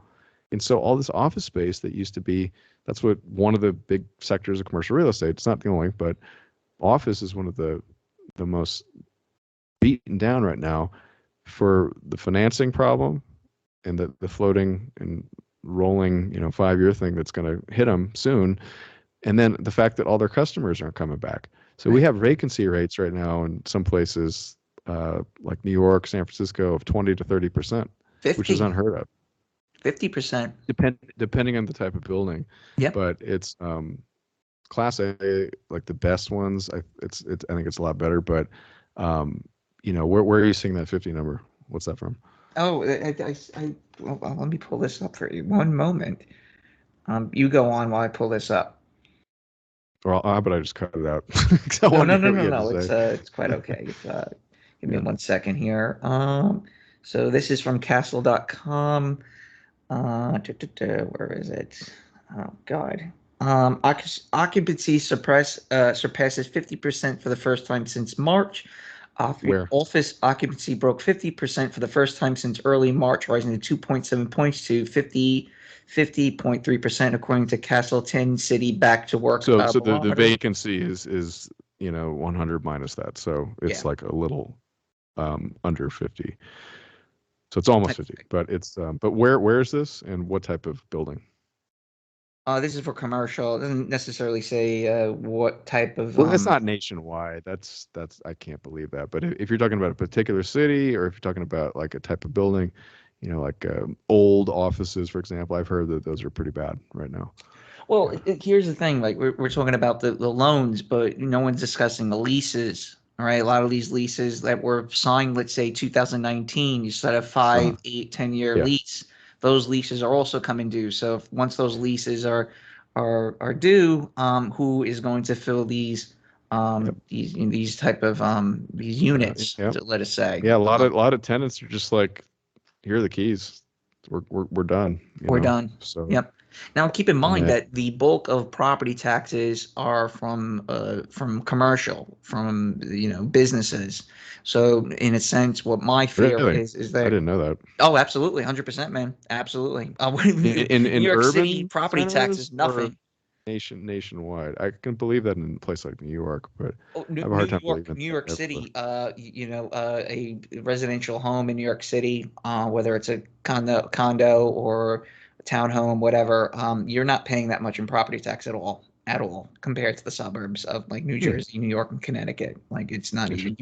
And so all this office space that used to be, that's what one of the big sectors of commercial real estate, it's not the only, but office is one of the most beaten down right now for the financing problem and the floating and rolling, 5-year thing that's going to hit them soon. And then the fact that all their customers aren't coming back. So we have vacancy rates right now in some places, like New York, San Francisco, of 20 to 30%, which is 50, unheard of, 50%. depending on the type of building. Yep. But it's Class A, like the best ones. I think it's a lot better. But where are you seeing that 50 number? What's that from? Oh, well, let me pull this up for you. One moment. You go on while I pull this up. Or how about I just cut it out? No. It's quite okay. Give me 1 second here. So this is from Castle.com. Where is it? Oh God. Occupancy surpasses 50% for the first time since March. Where? Office occupancy broke 50% for the first time since early March, rising to 2.7 points to 50.3%, according to Castleton City Back to Work. So the vacancy is 100 minus that, so it's like a little under 50. So it's almost 50, but it's but where is this and what type of building? This is for commercial. It doesn't necessarily say what type of. Well, that's not nationwide. That's I can't believe that. But if you're talking about a particular city, or if you're talking about like a type of building, like old offices, for example, I've heard that those are pretty bad right now. Well, here's the thing. Like we're talking about the loans, but no one's discussing the leases. All right, a lot of these leases that were signed, let's say 2019, you set a 5, 8, 10-year lease. Those leases are also coming due. So once those leases are due, who is going to fill these these type of these units? Let us say. Yeah, a lot of tenants are just like, here are the keys. We're done. We're done. So yep. Now keep in mind that the bulk of property taxes are from commercial, from businesses. So in a sense, what my fear is that I didn't know that. Oh, absolutely, 100%, man, absolutely. In New York urban City property taxes, nothing. Nationwide, I can believe that in a place like New York, but I have a New hard time York, believing New York City. A residential home in New York City, whether it's a condo or a townhome, whatever, you're not paying that much in property tax at all, compared to the suburbs of like New Jersey, New York, and Connecticut. Like it's not even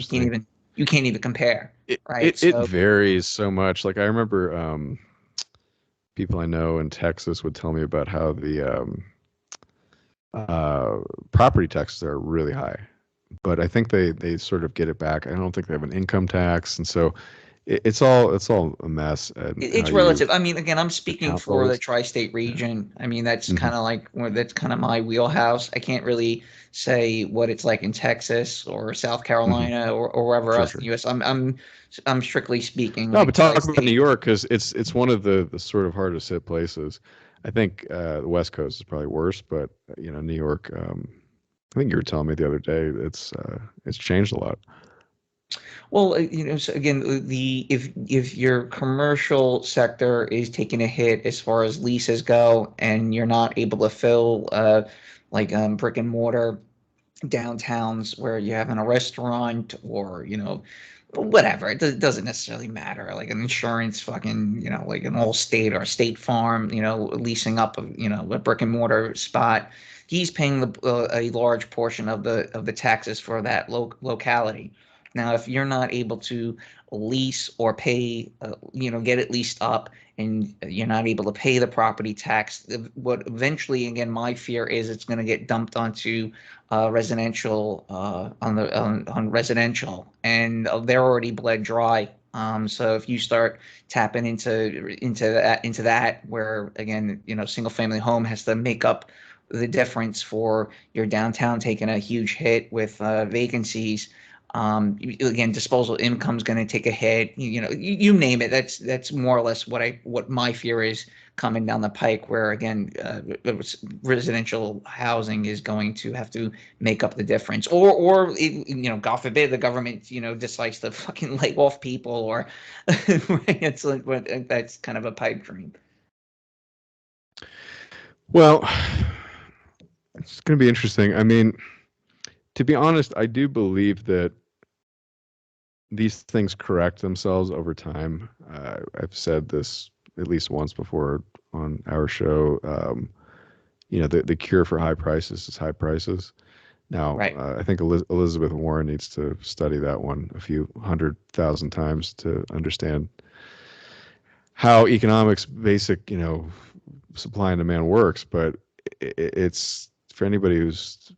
you can't even compare. Right? It varies so much. Like I remember people I know in Texas would tell me about how the property taxes are really high, but I think they sort of get it back. I don't think they have an income tax, and so it's all a mess. It's relative. I mean, again, I'm speaking for the tri-state region. I mean, that's kind of that's kind of my wheelhouse. I can't really say what it's like in Texas or South Carolina or wherever else in the U.S. I'm strictly speaking. No, but talk about New York, because it's one of the sort of hardest hit places. I think the West Coast is probably worse, but New York. I think you were telling me the other day it's changed a lot. Well, so again, if your commercial sector is taking a hit as far as leases go, and you're not able to fill brick and mortar downtowns where you have a restaurant or whatever, it doesn't necessarily matter, like an insurance fucking like an Allstate or State Farm leasing up a brick and mortar spot, he's paying a large portion of the taxes for that locality. Now if you're not able to lease or pay get it leased up, and you're not able to pay the property tax, what eventually, again, my fear is it's going to get dumped onto residential on residential, and they're already bled dry. So if you start tapping into that, where again, single family home has to make up the difference for your downtown taking a huge hit with vacancies. Again, disposable income is going to take a hit. You name it. That's more or less what my fear is coming down the pike where, again, residential housing is going to have to make up the difference. Or God forbid, the government, decides to fucking lay off people, or it's like, that's kind of a pipe dream. Well, it's going to be interesting. I mean, to be honest, I do believe that these things correct themselves over time. I've said this at least once before on our show. The cure for high prices is high prices. Now, Right. I think Elizabeth Warren needs to study that one a few 100,000 times to understand how economics, basic, supply and demand works. But it's for anybody who's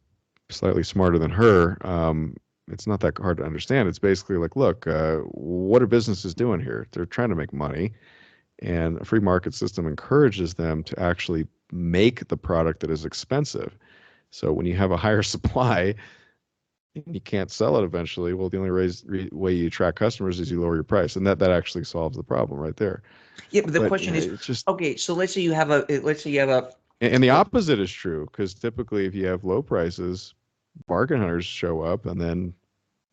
slightly smarter than her. It's not that hard to understand. It's basically like, look, what are businesses doing here? They're trying to make money, and a free market system encourages them to actually make the product that is expensive. So when you have a higher supply and you can't sell it eventually, well, the only way you attract customers is you lower your price, and that actually solves the problem right there. Yeah, but the question is, it's just okay, so let's say you have a and the opposite is true, because typically if you have low prices, bargain hunters show up and then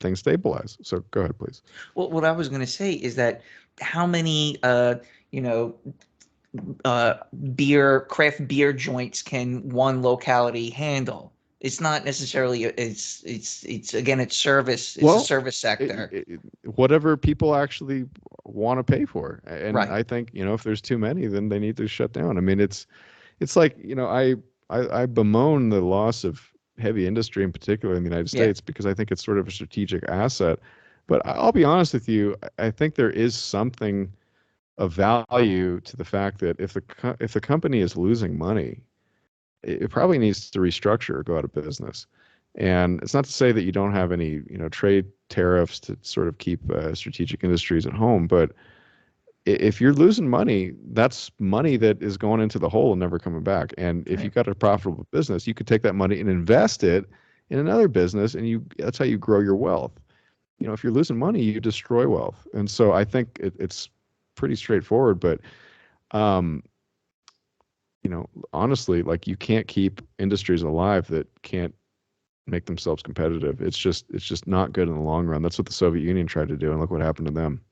things stabilize. So go ahead, please. Well, what I was going to say is that how many craft beer joints can one locality handle? It's not necessarily it's again, it's service. It's a service sector. Whatever people actually want to pay for. And Right. I think, if there's too many, then they need to shut down. I mean, it's like, I bemoan the loss of heavy industry in particular in the United Yeah. States, because I think it's sort of a strategic asset. But I'll be honest with you, I think there is something of value to the fact that if the company is losing money, it probably needs to restructure or go out of business. And it's not to say that you don't have any, trade tariffs to sort of keep strategic industries at home, but if you're losing money, that's money that is going into the hole and never coming back. And if you've got a profitable business, you could take that money and invest it in another business, and that's how you grow your wealth. If you're losing money, you destroy wealth. And so I think it's pretty straightforward, but honestly, like, you can't keep industries alive that can't make themselves competitive. It's just not good in the long run. That's what the Soviet Union tried to do, and look what happened to them.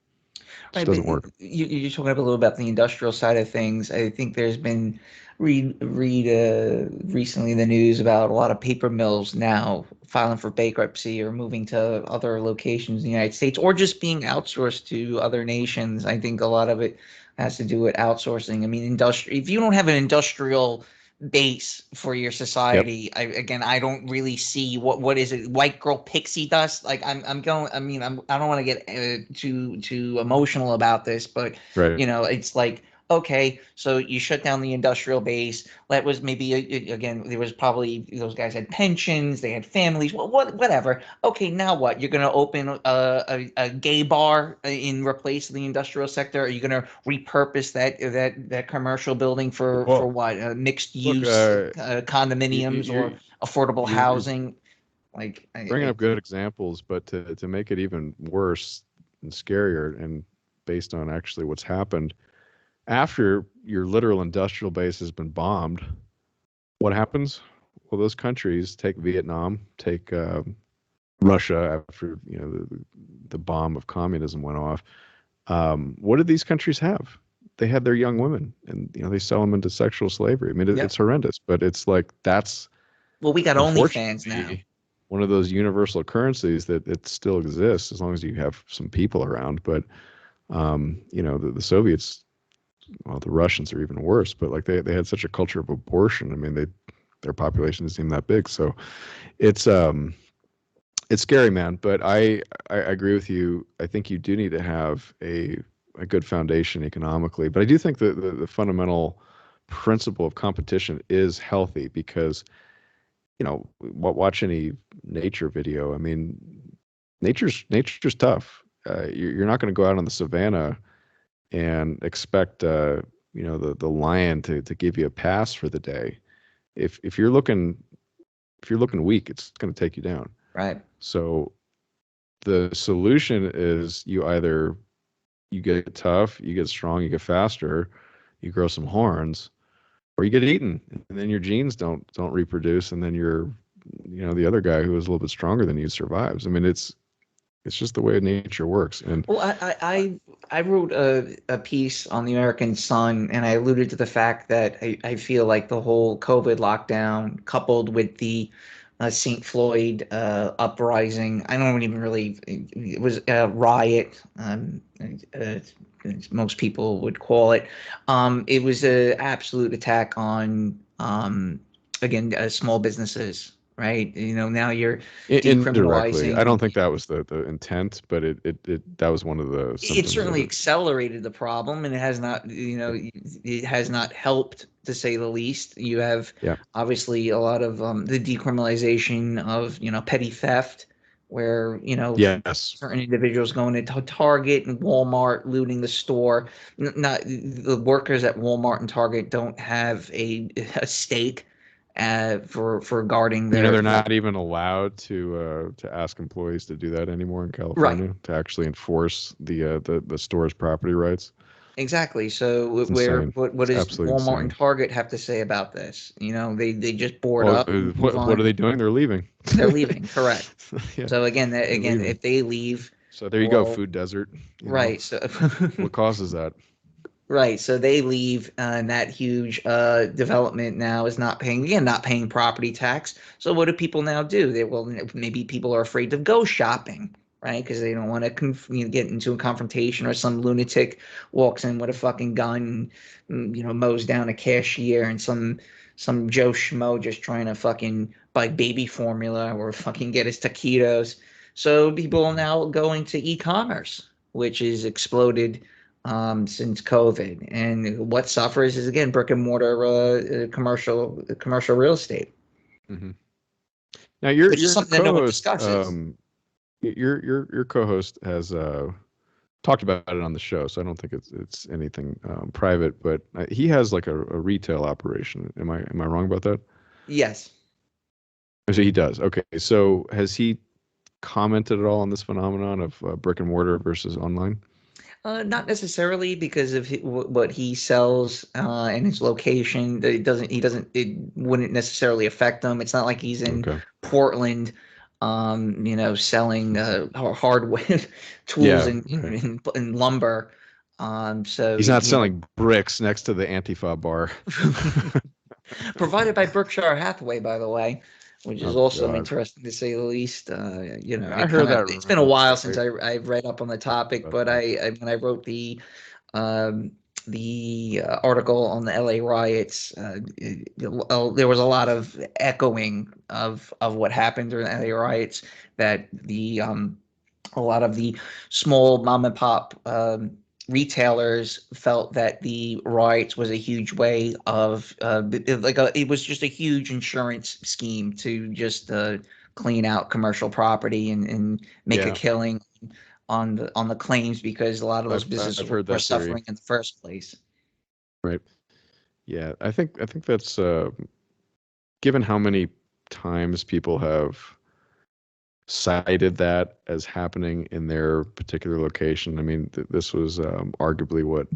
It doesn't work. You're talking a little about the industrial side of things. I think there's been recently in the news about a lot of paper mills now filing for bankruptcy or moving to other locations in the United States, or just being outsourced to other nations. I think a lot of it has to do with outsourcing. I mean, if you don't have an industrial base for your society, I don't really see what is it, white girl pixie dust. Like, I don't want to get too emotional about this, but Right. it's like, okay, so you shut down the industrial base. That was maybe again, there was probably, those guys had pensions, they had families, whatever. Okay, now what? You're going to open a gay bar in replace of the industrial sector? Are you going to repurpose that commercial building for what? Mixed use condominiums or affordable housing? Like, bringing up good examples, but to make it even worse and scarier, and based on actually what's happened, after your literal industrial base has been bombed, what happens? Well, those countries, take Vietnam, take Russia, after the bomb of communism went off. What did these countries have? They had their young women, and they sell them into sexual slavery. I mean, it's horrendous, but it's like, that's, well, we got OnlyFans now. One of those universal currencies that it still exists as long as you have some people around. But the Soviets, well, the Russians are even worse, but like, they had such a culture of abortion. I mean, their population doesn't seem that big. So it's scary, man. But I agree with you. I think you do need to have a good foundation economically. But I do think that the fundamental principle of competition is healthy, because watch any nature video. I mean, nature's tough. You're not going to go out on the savannah and expect the lion to give you a pass for the day. If you're looking weak, it's going to take you down. Right. So the solution is, you get tough, you get strong, you get faster, you grow some horns, or you get eaten, and then your genes don't reproduce, and then the other guy who is a little bit stronger than you survives. I mean, it's just the way nature works. And Well, I wrote a piece on the American Sun, and I alluded to the fact that I feel like the whole COVID lockdown, coupled with the St. Floyd uprising, I don't even really, it was a riot, as most people would call it. It was an absolute attack on, again, small businesses, right? Now you're indirectly, I don't decriminalizing. think that was the intent, but that was one of the It symptoms of certainly it. accelerated the problem, and it has not, it has not helped, to say the least. You have Yeah. obviously a lot of the decriminalization of petty theft, where Yes. certain individuals going into Target and Walmart looting the store. Not the workers at Walmart and Target don't have a stake for guarding They're their not even allowed to ask employees to do that anymore in right. California, to actually enforce the store's property rights. Exactly. So It's where insane. what It's does absolutely Walmart and insane. Target have to say about this? They just board Well, up and move what are on. they doing? They're leaving. They're leaving, correct. Yeah, So again, they're leaving. if they leave, So there you go, well, food desert. right. So What causes that? right. So they leave, and that huge development now is not paying property tax. So what do people now do? Maybe people are afraid to go shopping, right? Because they don't want to get into a confrontation, or some lunatic walks in with a fucking gun, and, mows down a cashier, and some Joe Schmo just trying to fucking buy baby formula or fucking get his taquitos. So people are now going to e-commerce, which is exploded since COVID. And what suffers is, again, brick and mortar commercial real estate, Hmm. Now your which is your something that no one co-host, discusses. your co-host has talked about it on the show, so I don't think it's anything private. But he has like a retail operation. Am I wrong about that? Yes. So he does. Okay. So has he commented at all on this phenomenon of brick and mortar versus online? Not necessarily, because of what he sells and his location. It wouldn't necessarily affect him. It's not like he's in Okay. Portland, selling hardware tools Yeah. and, Right. and lumber. So, He's not selling bricks next to the Antifa bar. provided by Berkshire Hathaway, by the way, which is Oh also God. interesting to say the least. Yeah, I heard that It's been a while since right I've read up on the topic, about but that. when I wrote um, article on the LA riots, there was a lot of echoing of what happened during the LA riots, that the a lot of the small mom and pop retailers felt that the riots was a huge way of it was just a huge insurance scheme to just clean out commercial property and make a Yeah, killing on the claims, because a lot of those I've businesses heard were that theory. suffering in the first place. Right. Yeah, I think that's given how many times people have cited that as happening in their particular location. I mean, this was arguably what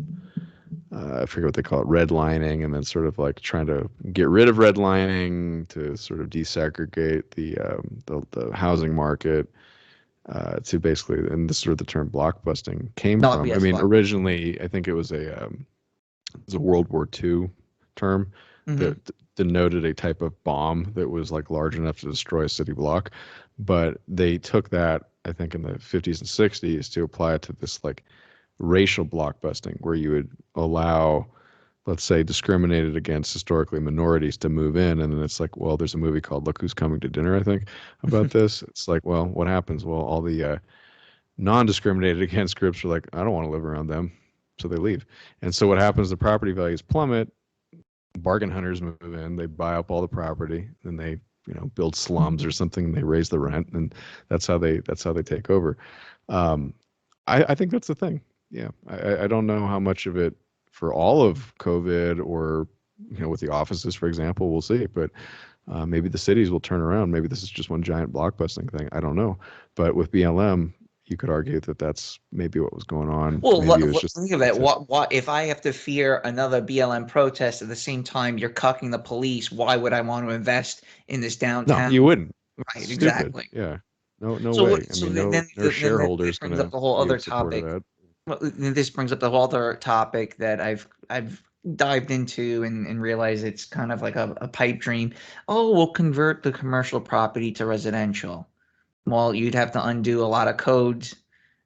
I forget what they call it, redlining, and then sort of like trying to get rid of redlining to sort of desegregate the housing market to basically, and this is where the term blockbusting came Not from. I yes, mean, block. originally, I think it was a World War II term Hmm. that denoted a type of bomb that was like large enough to destroy a city block. But they took that, I think, in the 50s and 60s to apply it to this like racial blockbusting, where you would allow, let's say, discriminated against historically minorities to move in. And then it's like, well, there's a movie called Look Who's Coming to Dinner, I think, about this. It's like, well, what happens? Well, all the non-discriminated against groups are like, I don't want to live around them. So they leave. And so what happens? The property values plummet. Bargain hunters move in. They buy up all the property. Then they, build slums or something. And they raise the rent, and that's how they take over. Um, I think that's the thing. Yeah, I don't know how much of it for all of COVID, or with the offices, for example. We'll see. But maybe the cities will turn around. Maybe this is just one giant blockbusting thing. I don't know. But with BLM, you could argue that that's maybe what was going on. Well, Maybe it was just think of it. What if I have to fear another BLM protest at the same time you're cucking the police? Why would I want to invest in this no, downtown? you wouldn't. It's Right, stupid. exactly. Yeah. No So way. what? I So mean, then, no then, no then shareholder this is brings up gonna the whole be other in support of topic. that. Well, then this brings up the whole other topic that I've dived into and realized it's kind of like a pipe dream. Oh, we'll convert the commercial property to residential. Well, you'd have to undo a lot of codes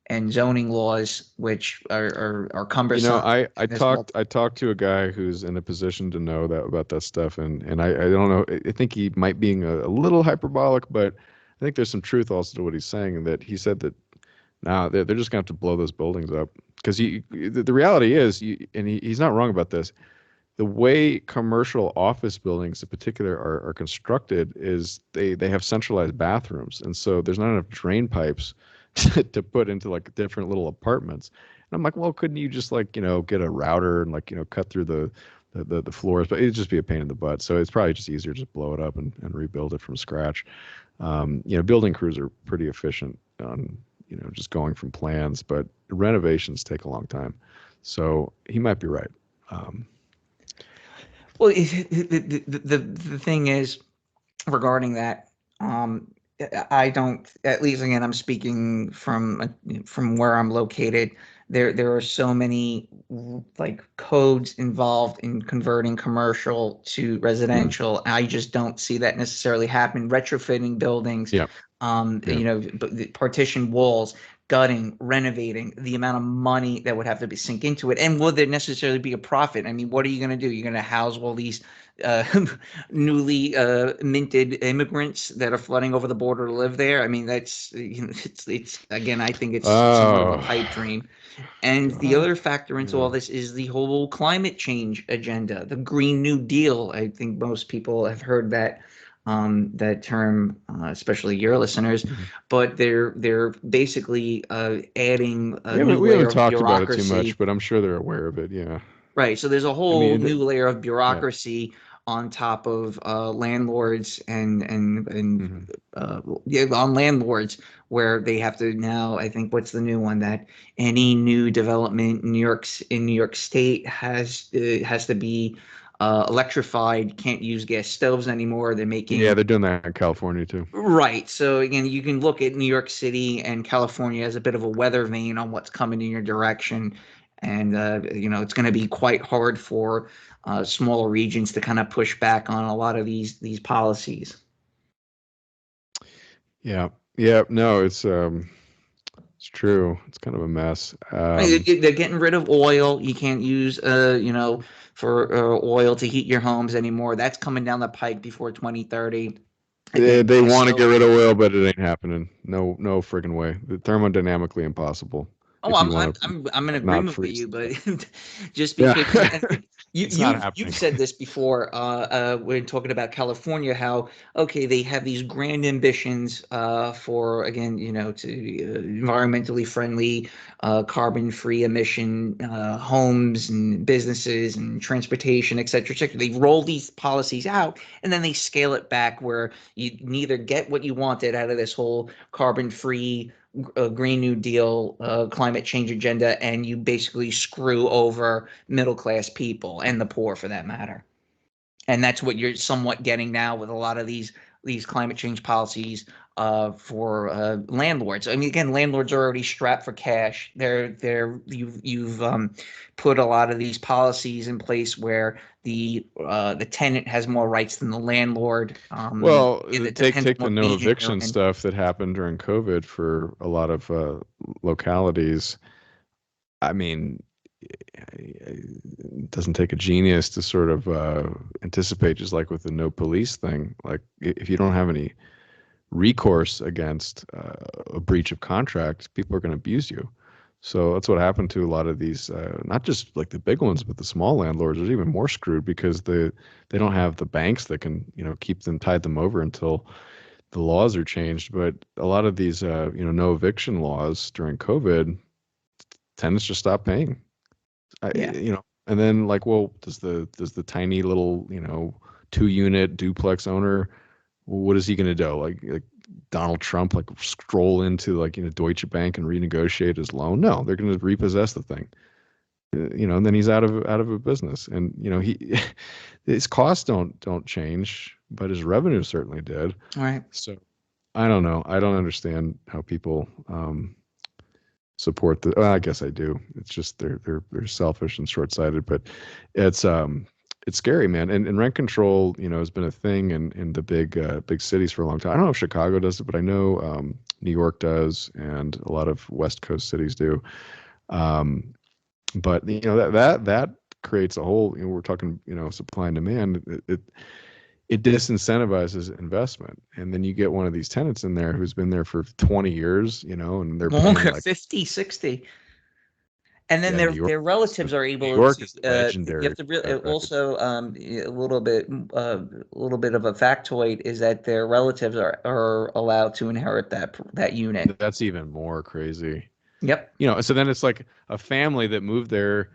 and zoning laws, which are You know, cumbersome I in this world. talked to a guy who's in a position to know that about that stuff, and I don't know. I think he might being a little hyperbolic, but I think there's some truth also to what he's saying. That he said that now they're just gonna have to blow those buildings up because the reality is, and he's not wrong about this. The way commercial office buildings in particular are constructed is they have centralized bathrooms, and so there's not enough drain pipes to put into like different little apartments. And I'm like, well, couldn't you just like, get a router and like, cut through the floors? But it'd just be a pain in the butt. So it's probably just easier to just blow it up and rebuild it from scratch. Building crews are pretty efficient on, just going from plans, but renovations take a long time. So he might be right. Well, the thing is regarding that, I don't. At least again, I'm speaking from where I'm located. There are so many like codes involved in converting commercial to Mm, residential. I just don't see that necessarily happen. Retrofitting buildings, yeah, yeah. but the partition walls, gutting, renovating, the amount of money that would have to be sink into it, and would there necessarily be a profit? I mean, what are you going to do? You're going to house all these uh, newly minted immigrants that are flooding over the border to live there. I mean, that's it's again, I think it's somewhat of a Oh, pipe dream. And the God. other factor into Yeah. all this is the whole climate change agenda, the Green New Deal. I think most people have heard that term, especially your listeners, Mhm. but they're basically adding a We new haven't we layer haven't of talked about it too much, bureaucracy. but I'm sure they're aware of it. Yeah. Right. So there's a I whole mean, new layer of yeah. bureaucracy on top of landlords and Mhm. yeah, on landlords where they have to now. I think what's the new one that any new development in New York State has to be electrified. Can't use gas stoves anymore. They're Yeah, making they're doing that in California too. right. So again, you can look at New York City and California as a bit of a weather vane on what's coming in your direction. And it's going to be quite hard for smaller regions to kind of push back on a lot of these policies. Yeah. Yeah. No, it's true. It's kind of a mess. They're getting rid of oil. You can't use for oil to heat your homes anymore. That's coming down the pike before 2030. They Again, they gas want to get stoves. rid of oil, but it ain't happening. No, no friggin' way. The thermodynamically impossible. Oh, If you I'm want I'm to I'm in not agreement with freeze you, to but death. just Yeah. because and you It's not you've happening. said this before when talking about California, how okay they have these grand ambitions for again to environmentally friendly, carbon free emission homes and businesses and transportation, et cetera, et cetera. They roll these policies out and then they scale it back where you neither get what you wanted out of this whole carbon free Green New Deal, climate change agenda, and you basically screw over middle class people and the poor for that matter. And that's what you're somewhat getting now with a lot of these climate change policies for landlords. I mean, again, landlords are already strapped for cash. You've put a lot of these policies in place where the tenant has more rights than the landlord. Well, And it take depends on take the what no region you're eviction in. stuff that happened during COVID for a lot of localities. I mean, it doesn't take a genius to sort of anticipate, just like with the no police thing. Like, if you don't have any recourse against a breach of contract, people are going to abuse you. So that's what happened to a lot of these, not just like the big ones, but the small landlords are even more screwed because they don't have the banks that can keep them, tide them over until the laws are changed. But a lot of these no eviction laws during COVID, tenants just stop paying. Yeah. And then like, well, does the tiny little 2-unit duplex owner, what is he going to do? Like Donald Trump like stroll into like Deutsche Bank and renegotiate his loan. No, they're going to repossess the thing. And then he's out of a business. And he his costs don't change, but his revenue certainly did. All right. So I don't know. I don't understand how people support the. Well, I guess I do. It's just they're selfish and short-sighted. But it's scary, man. And rent control, has been a thing in the big cities for a long time. I don't know if Chicago does it, but I know New York does, and a lot of West Coast cities do. But that creates a whole. We're talking supply and demand. It disincentivizes investment, and then you get one of these tenants in there who's been there for 20 years, and they're paying Longer, like 50, 60. And then New York. their relatives are able New York to. is legendary. You have to for that record. also a little bit of a factoid is that their relatives are allowed to inherit that unit. That's even more crazy. Yep. So then it's like a family that moved there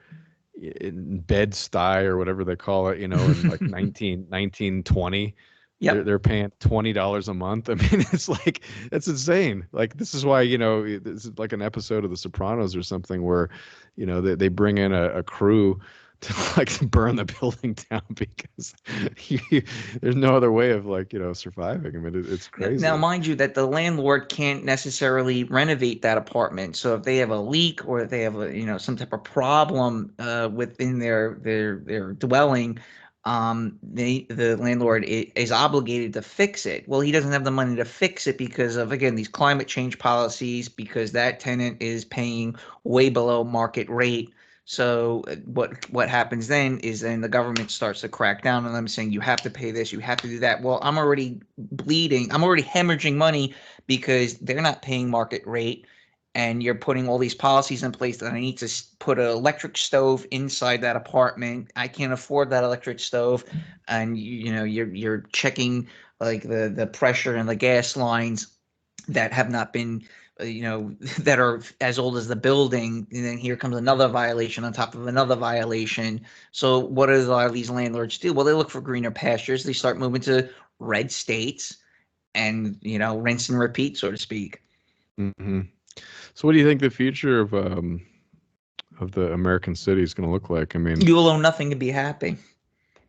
in Bed-Stuy or whatever they call it, in like 1920. Yep. They're paying $20 a month. I mean, it's like, it's insane. Like, this is why, this is like an episode of The Sopranos or something where, they bring in a crew to like burn the building down because there's no other way of like, surviving. I mean, it's crazy. Now, mind you, that the landlord can't necessarily renovate that apartment. So if they have a leak or if they have some type of problem within their dwelling, the landlord is obligated to fix it. Well, he doesn't have the money to fix it because of, again, these climate change policies, because that tenant is paying way below market rate. So what happens then is the government starts to crack down on them, saying you have to pay this, you have to do that. Well, I'm already bleeding, I'm already hemorrhaging money because they're not paying market rate, and you're putting all these policies in place that I need to put an electric stove inside that apartment. I can't afford that electric stove, and you're checking like the pressure and the gas lines that have not been that are as old as the building, and then here comes another violation on top of another violation. So what do a lot of these landlords do? Well, they look for greener pastures. They start moving to red states and rinse and repeat, so to speak. Mm-hmm. So what do you think the future of the American city is going to look like? I mean, you will own nothing to be happy.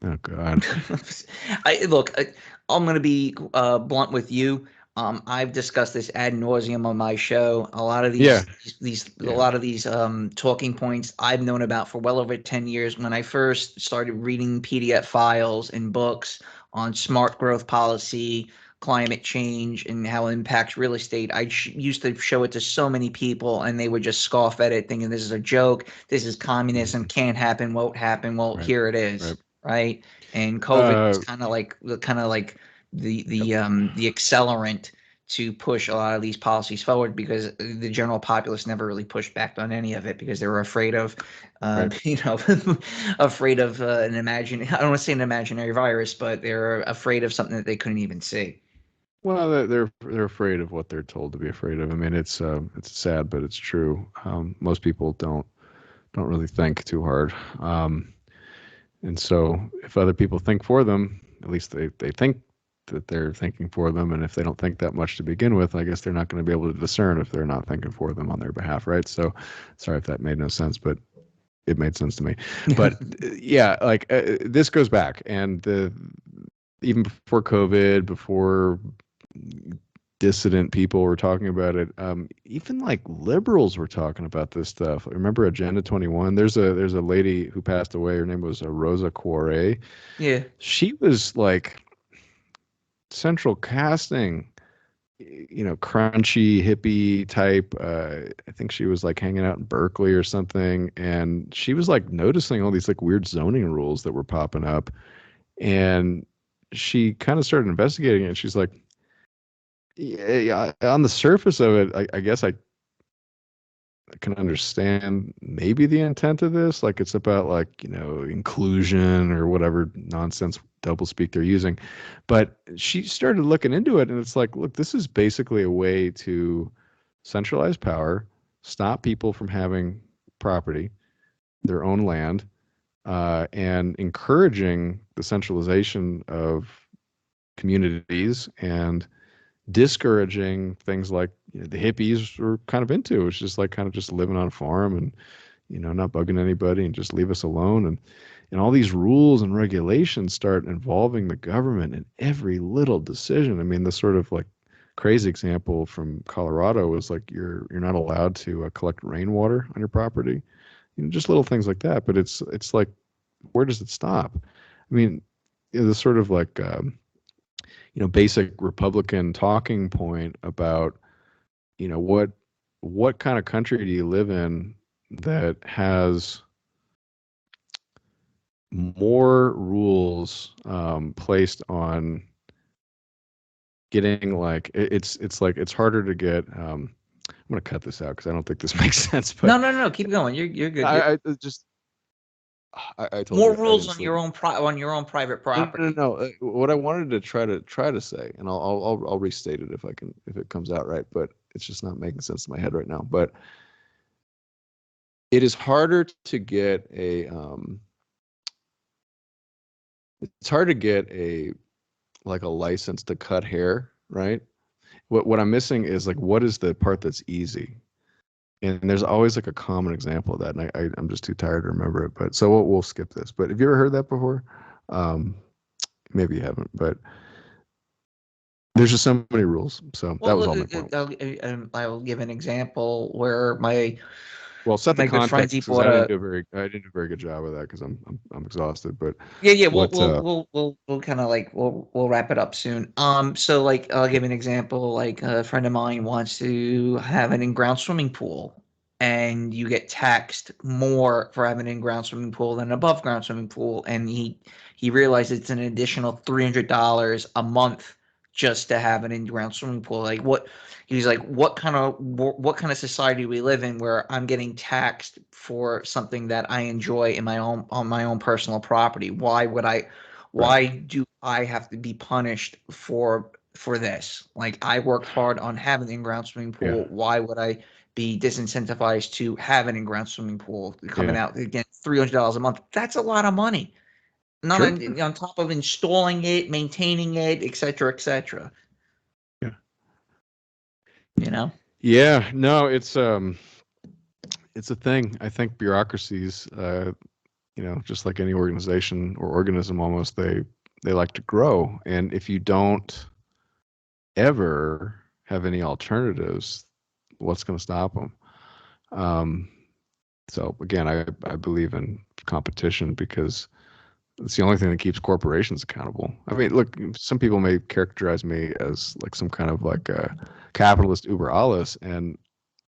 Oh God. I'm going to be blunt with you. I've discussed this ad nauseum on my show. A lot of these talking points I've known about for well over 10 years. When I first started reading PDF files and books on smart growth policy, climate change, and how it impacts real estate, I used to show it to so many people, and they would just scoff at it, thinking this is a joke. This is communism. Can't happen. Won't happen. Well, Right. here it is. Right. And COVID is kind of like the accelerant to push a lot of these policies forward, because the general populace never really pushed back on any of it because they were afraid of, afraid of I don't want to say an imaginary virus, but they're afraid of something that they couldn't even see. Well, they're afraid of what they're told to be afraid of. I mean, it's sad, but it's true. Most people don't really think too hard. And so if other people think for them, at least they think that they're thinking for them. And if they don't think that much to begin with, I guess they're not going to be able to discern if they're not thinking for them on their behalf. Right. So sorry if that made no sense, but it made sense to me. But yeah, like this goes back, and even before COVID, before dissident people were talking about it. Even like liberals were talking about this stuff. I remember Agenda 21. There's a lady who passed away. Her name was Rosa Koire. Yeah. She was like central casting, crunchy hippie type. I think she was like hanging out in Berkeley or something, and she was like noticing all these like weird zoning rules that were popping up, and she kind of started investigating it. And she's like, yeah, on the surface of it, I guess I can understand maybe the intent of this. Like it's about like, inclusion or whatever nonsense doublespeak they're using. But she started looking into it, and it's like, look, this is basically a way to centralize power, stop people from having property, their own land, and encouraging the centralization of communities and discouraging things like the hippies were kind of into. It's just like kind of just living on a farm and not bugging anybody and just leave us alone. And all these rules and regulations start involving the government in every little decision. I mean, the sort of like crazy example from Colorado was like you're not allowed to collect rainwater on your property. Just little things like that. But it's like, where does it stop? I mean, the sort of like basic Republican talking point about what kind of country do you live in that has more rules placed on getting like it's like it's harder to get I'm gonna cut this out because I don't think this makes sense, but No. Keep going. You're good. I just I told More you I rules didn't on sleep. your own on your own private No, property. What I wanted to try to say, and I'll restate it if it comes out right, but it's just not making sense in my head right now. But it is harder to get it's hard to get a like a license to cut hair, right? What I'm missing is like what is the part that's easy? And there's always like a common example of that, and I'm just too tired to remember it. But so we'll skip this. But have you ever heard that before? Um, Maybe you haven't, but there's just so many rules. So that Well, was look, all my point. I'll give an example where my Well, set the my good friends, he context because bought a I didn't do a very good job of that because I'm exhausted. But yeah. what? We'll kind of like we'll wrap it up soon. So like I'll give an example. Like a friend of mine wants to have an in-ground swimming pool, and you get taxed more for having an in-ground swimming pool than an above-ground swimming pool, and he realized it's an additional $300 a month just to have an in-ground swimming pool. Like what he's like, what kind of society we live in where I'm getting taxed for something that I enjoy in my own on my own personal property? Right. Why do I have to be punished for this? Like I worked hard on having an in-ground swimming Yeah. pool. Why would I be disincentivized to have an in-ground swimming pool coming Yeah. out again $300 a month? That's a lot of money. Not Sure. on top of installing it, maintaining it, et cetera, et cetera. Yeah. You know? Yeah. No, it's a thing. I think bureaucracies, just like any organization or organism, almost they like to grow, and if you don't ever have any alternatives, what's going to stop them? Um, so again, I believe in competition because it's the only thing that keeps corporations accountable. I mean, look, some people may characterize me as like some kind of like a capitalist uber alles, and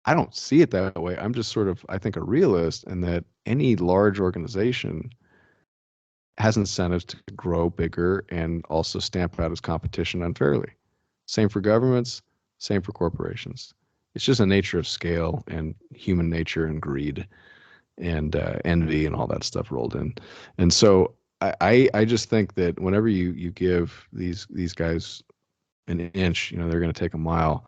I don't see it that way. I'm just sort of, I think, a realist, and that any large organization has incentives to grow bigger and also stamp out its competition unfairly. Same for governments, same for corporations. It's just a nature of scale and human nature and greed and envy and all that stuff rolled in. And so I just think that whenever you give these guys an inch, they're going to take a mile.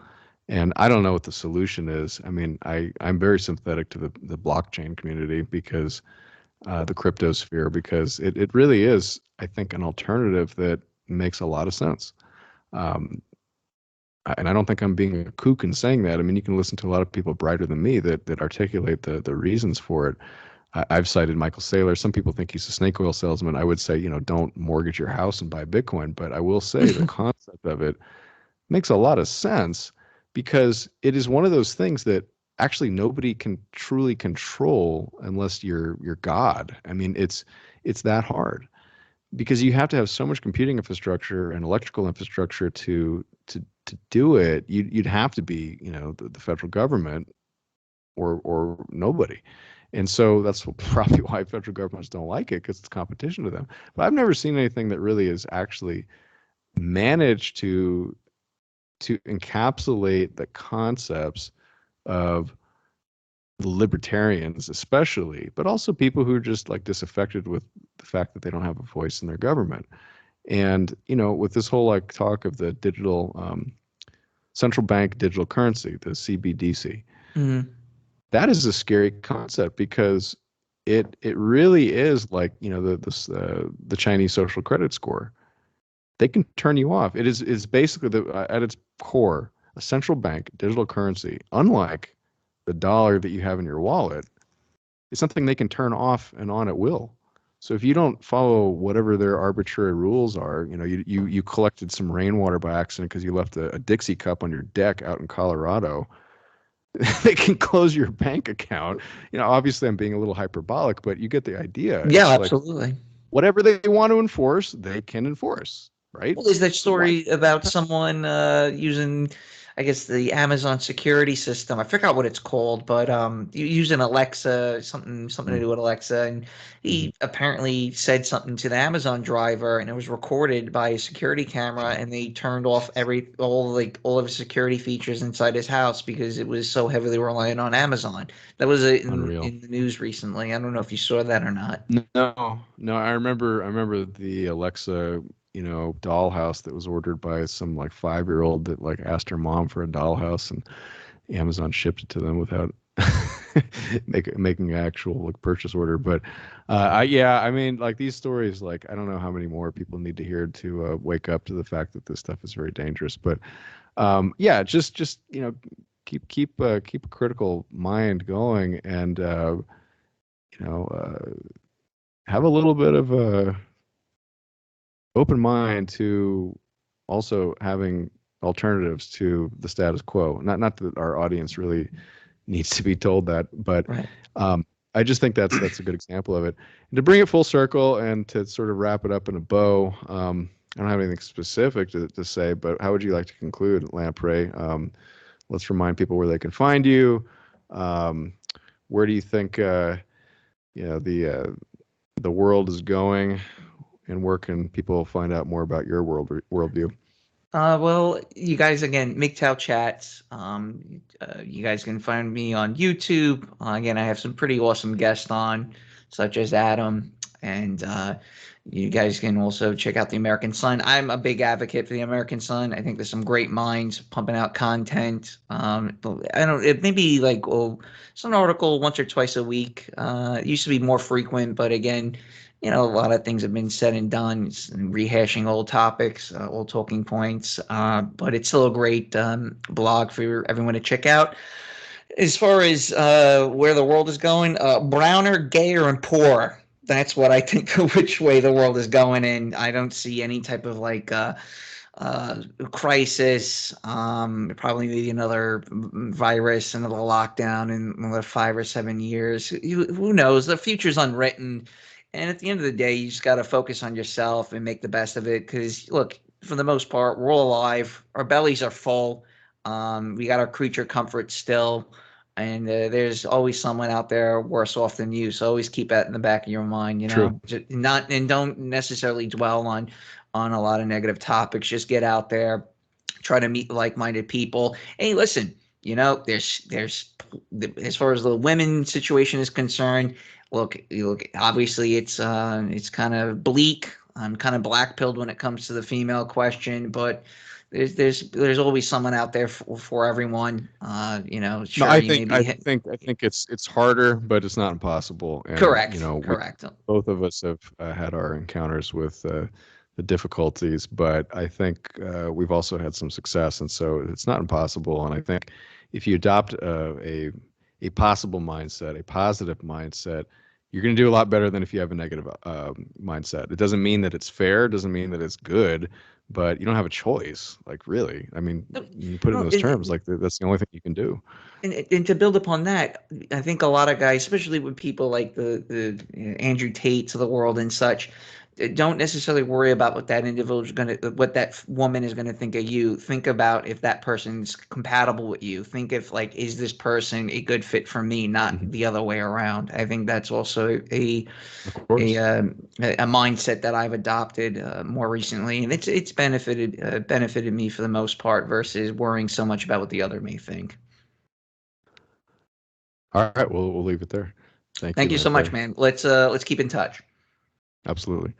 And I don't know what the solution is. I mean, I'm very sympathetic to the blockchain community because the cryptosphere, because it really is, I think, an alternative that makes a lot of sense. Um, and I don't think I'm being a kook in saying that. I mean, you can listen to a lot of people brighter than me that articulate the reasons for it. I've cited Michael Saylor. Some people think he's a snake oil salesman. I would say, don't mortgage your house and buy Bitcoin. But I will say the concept of it makes a lot of sense because it is one of those things that actually nobody can truly control unless you're God. I mean, it's that hard because you have to have so much computing infrastructure and electrical infrastructure to do it. You'd have to be, the federal government or nobody. And so that's probably why federal governments don't like it, because it's competition to them. But I've never seen anything that really has actually managed to encapsulate the concepts of the libertarians, especially, but also people who are just like disaffected with the fact that they don't have a voice in their government. And with this whole like talk of the digital central bank digital currency, the CBDC, Mhm. that is a scary concept because it really is like the Chinese social credit score. they can turn you off. It is basically at its core a central bank digital currency, unlike the dollar that you have in your wallet. It's something they can turn off and on at will. So if you don't follow whatever their arbitrary rules are, you collected some rainwater by accident because you left a Dixie cup on your deck out in Colorado, they can close your bank account. Obviously I'm being a little hyperbolic, but you get the idea. Yeah, It's like absolutely. whatever they want to enforce, they can enforce, right? Well, there's that Why? story about someone using, I guess, the Amazon security system. I forgot what it's called, but using Alexa, something to do with Alexa, and Mm-hmm. he apparently said something to the Amazon driver, and it was recorded by a security camera, and they turned off all of his security features inside his house because it was so heavily reliant on Amazon. That was Unreal. in the news recently. I don't know if you saw that or not. No, I remember the Alexa, dollhouse that was ordered by some like 5-year-old that like asked her mom for a dollhouse, and Amazon shipped it to them without making an actual like purchase order. But yeah, I mean, like these stories, like I don't know how many more people need to hear to wake up to the fact that this stuff is very dangerous. But yeah, just keep a critical mind going, and you know uh, have a little bit of a open mind to also having alternatives to the status quo. Not that our audience really needs to be told that, but Right. I just think that's a good example of it. And to bring it full circle and to sort of wrap it up in a bow, I don't have anything specific to say, but how would you like to conclude, Lamprey? Let's remind people where they can find you. Um, where do you think the world is going, and where can people find out more about your worldview? Well, you guys again, MGTOW chats. You guys can find me on YouTube. Again, I have some pretty awesome guests on, such as Adam, and you guys can also check out the American Sun. I'm a big advocate for the American Sun. I think there's some great minds pumping out content. I don't. It may be like some article once or twice a week. It used to be more frequent, but again, a lot of things have been said and done, rehashing old topics, old talking points, but it's still a great blog for everyone to check out. As far as where the world is going, browner, gayer, and poorer. That's what I think of which way the world is going, and I don't see any type of like crisis. Probably maybe another virus, another lockdown in another 5 or 7 years. Who knows? The future's unwritten. And at the end of the day, you just got to focus on yourself and make the best of it. Because, look, for the most part, we're all alive. Our bellies are full. We got our creature comfort still. And there's always someone out there worse off than you. So always keep that in the back of your mind, True. Not and don't necessarily dwell on a lot of negative topics. Just get out there, try to meet like-minded people. Hey, listen, there's as far as the women situation is concerned, look, obviously it's kind of bleak. I'm kind of black-pilled when it comes to the female question, but there's always someone out there for everyone. No, Sure, you may be I think it's harder, but it's not impossible. And correct. both of us have had our encounters with the difficulties, but I think we've also had some success, and so it's not impossible. And I think if you adopt a possible mindset, a positive mindset, you're going to do a lot better than if you have a negative mindset. It doesn't mean that it's fair, it doesn't mean that it's good, but you don't have a choice. Like, really, I mean, No, you put it in no, those terms, like that's the only thing you can do. and to build upon that, I think a lot of guys, especially with people like the Andrew Tates of the world and such, don't necessarily worry about what that individual is what that woman is gonna think of you. Think about if that person's compatible with you. Think if like, is this person a good fit for me, not Mhm. the other way around. I think that's also Of a course. a mindset that I've adopted more recently, and it's benefited me for the most part versus worrying so much about what the other may think. All right, we'll leave it there. Thank you, Thank you so much, Lamprey. man. Let's keep in touch. Absolutely.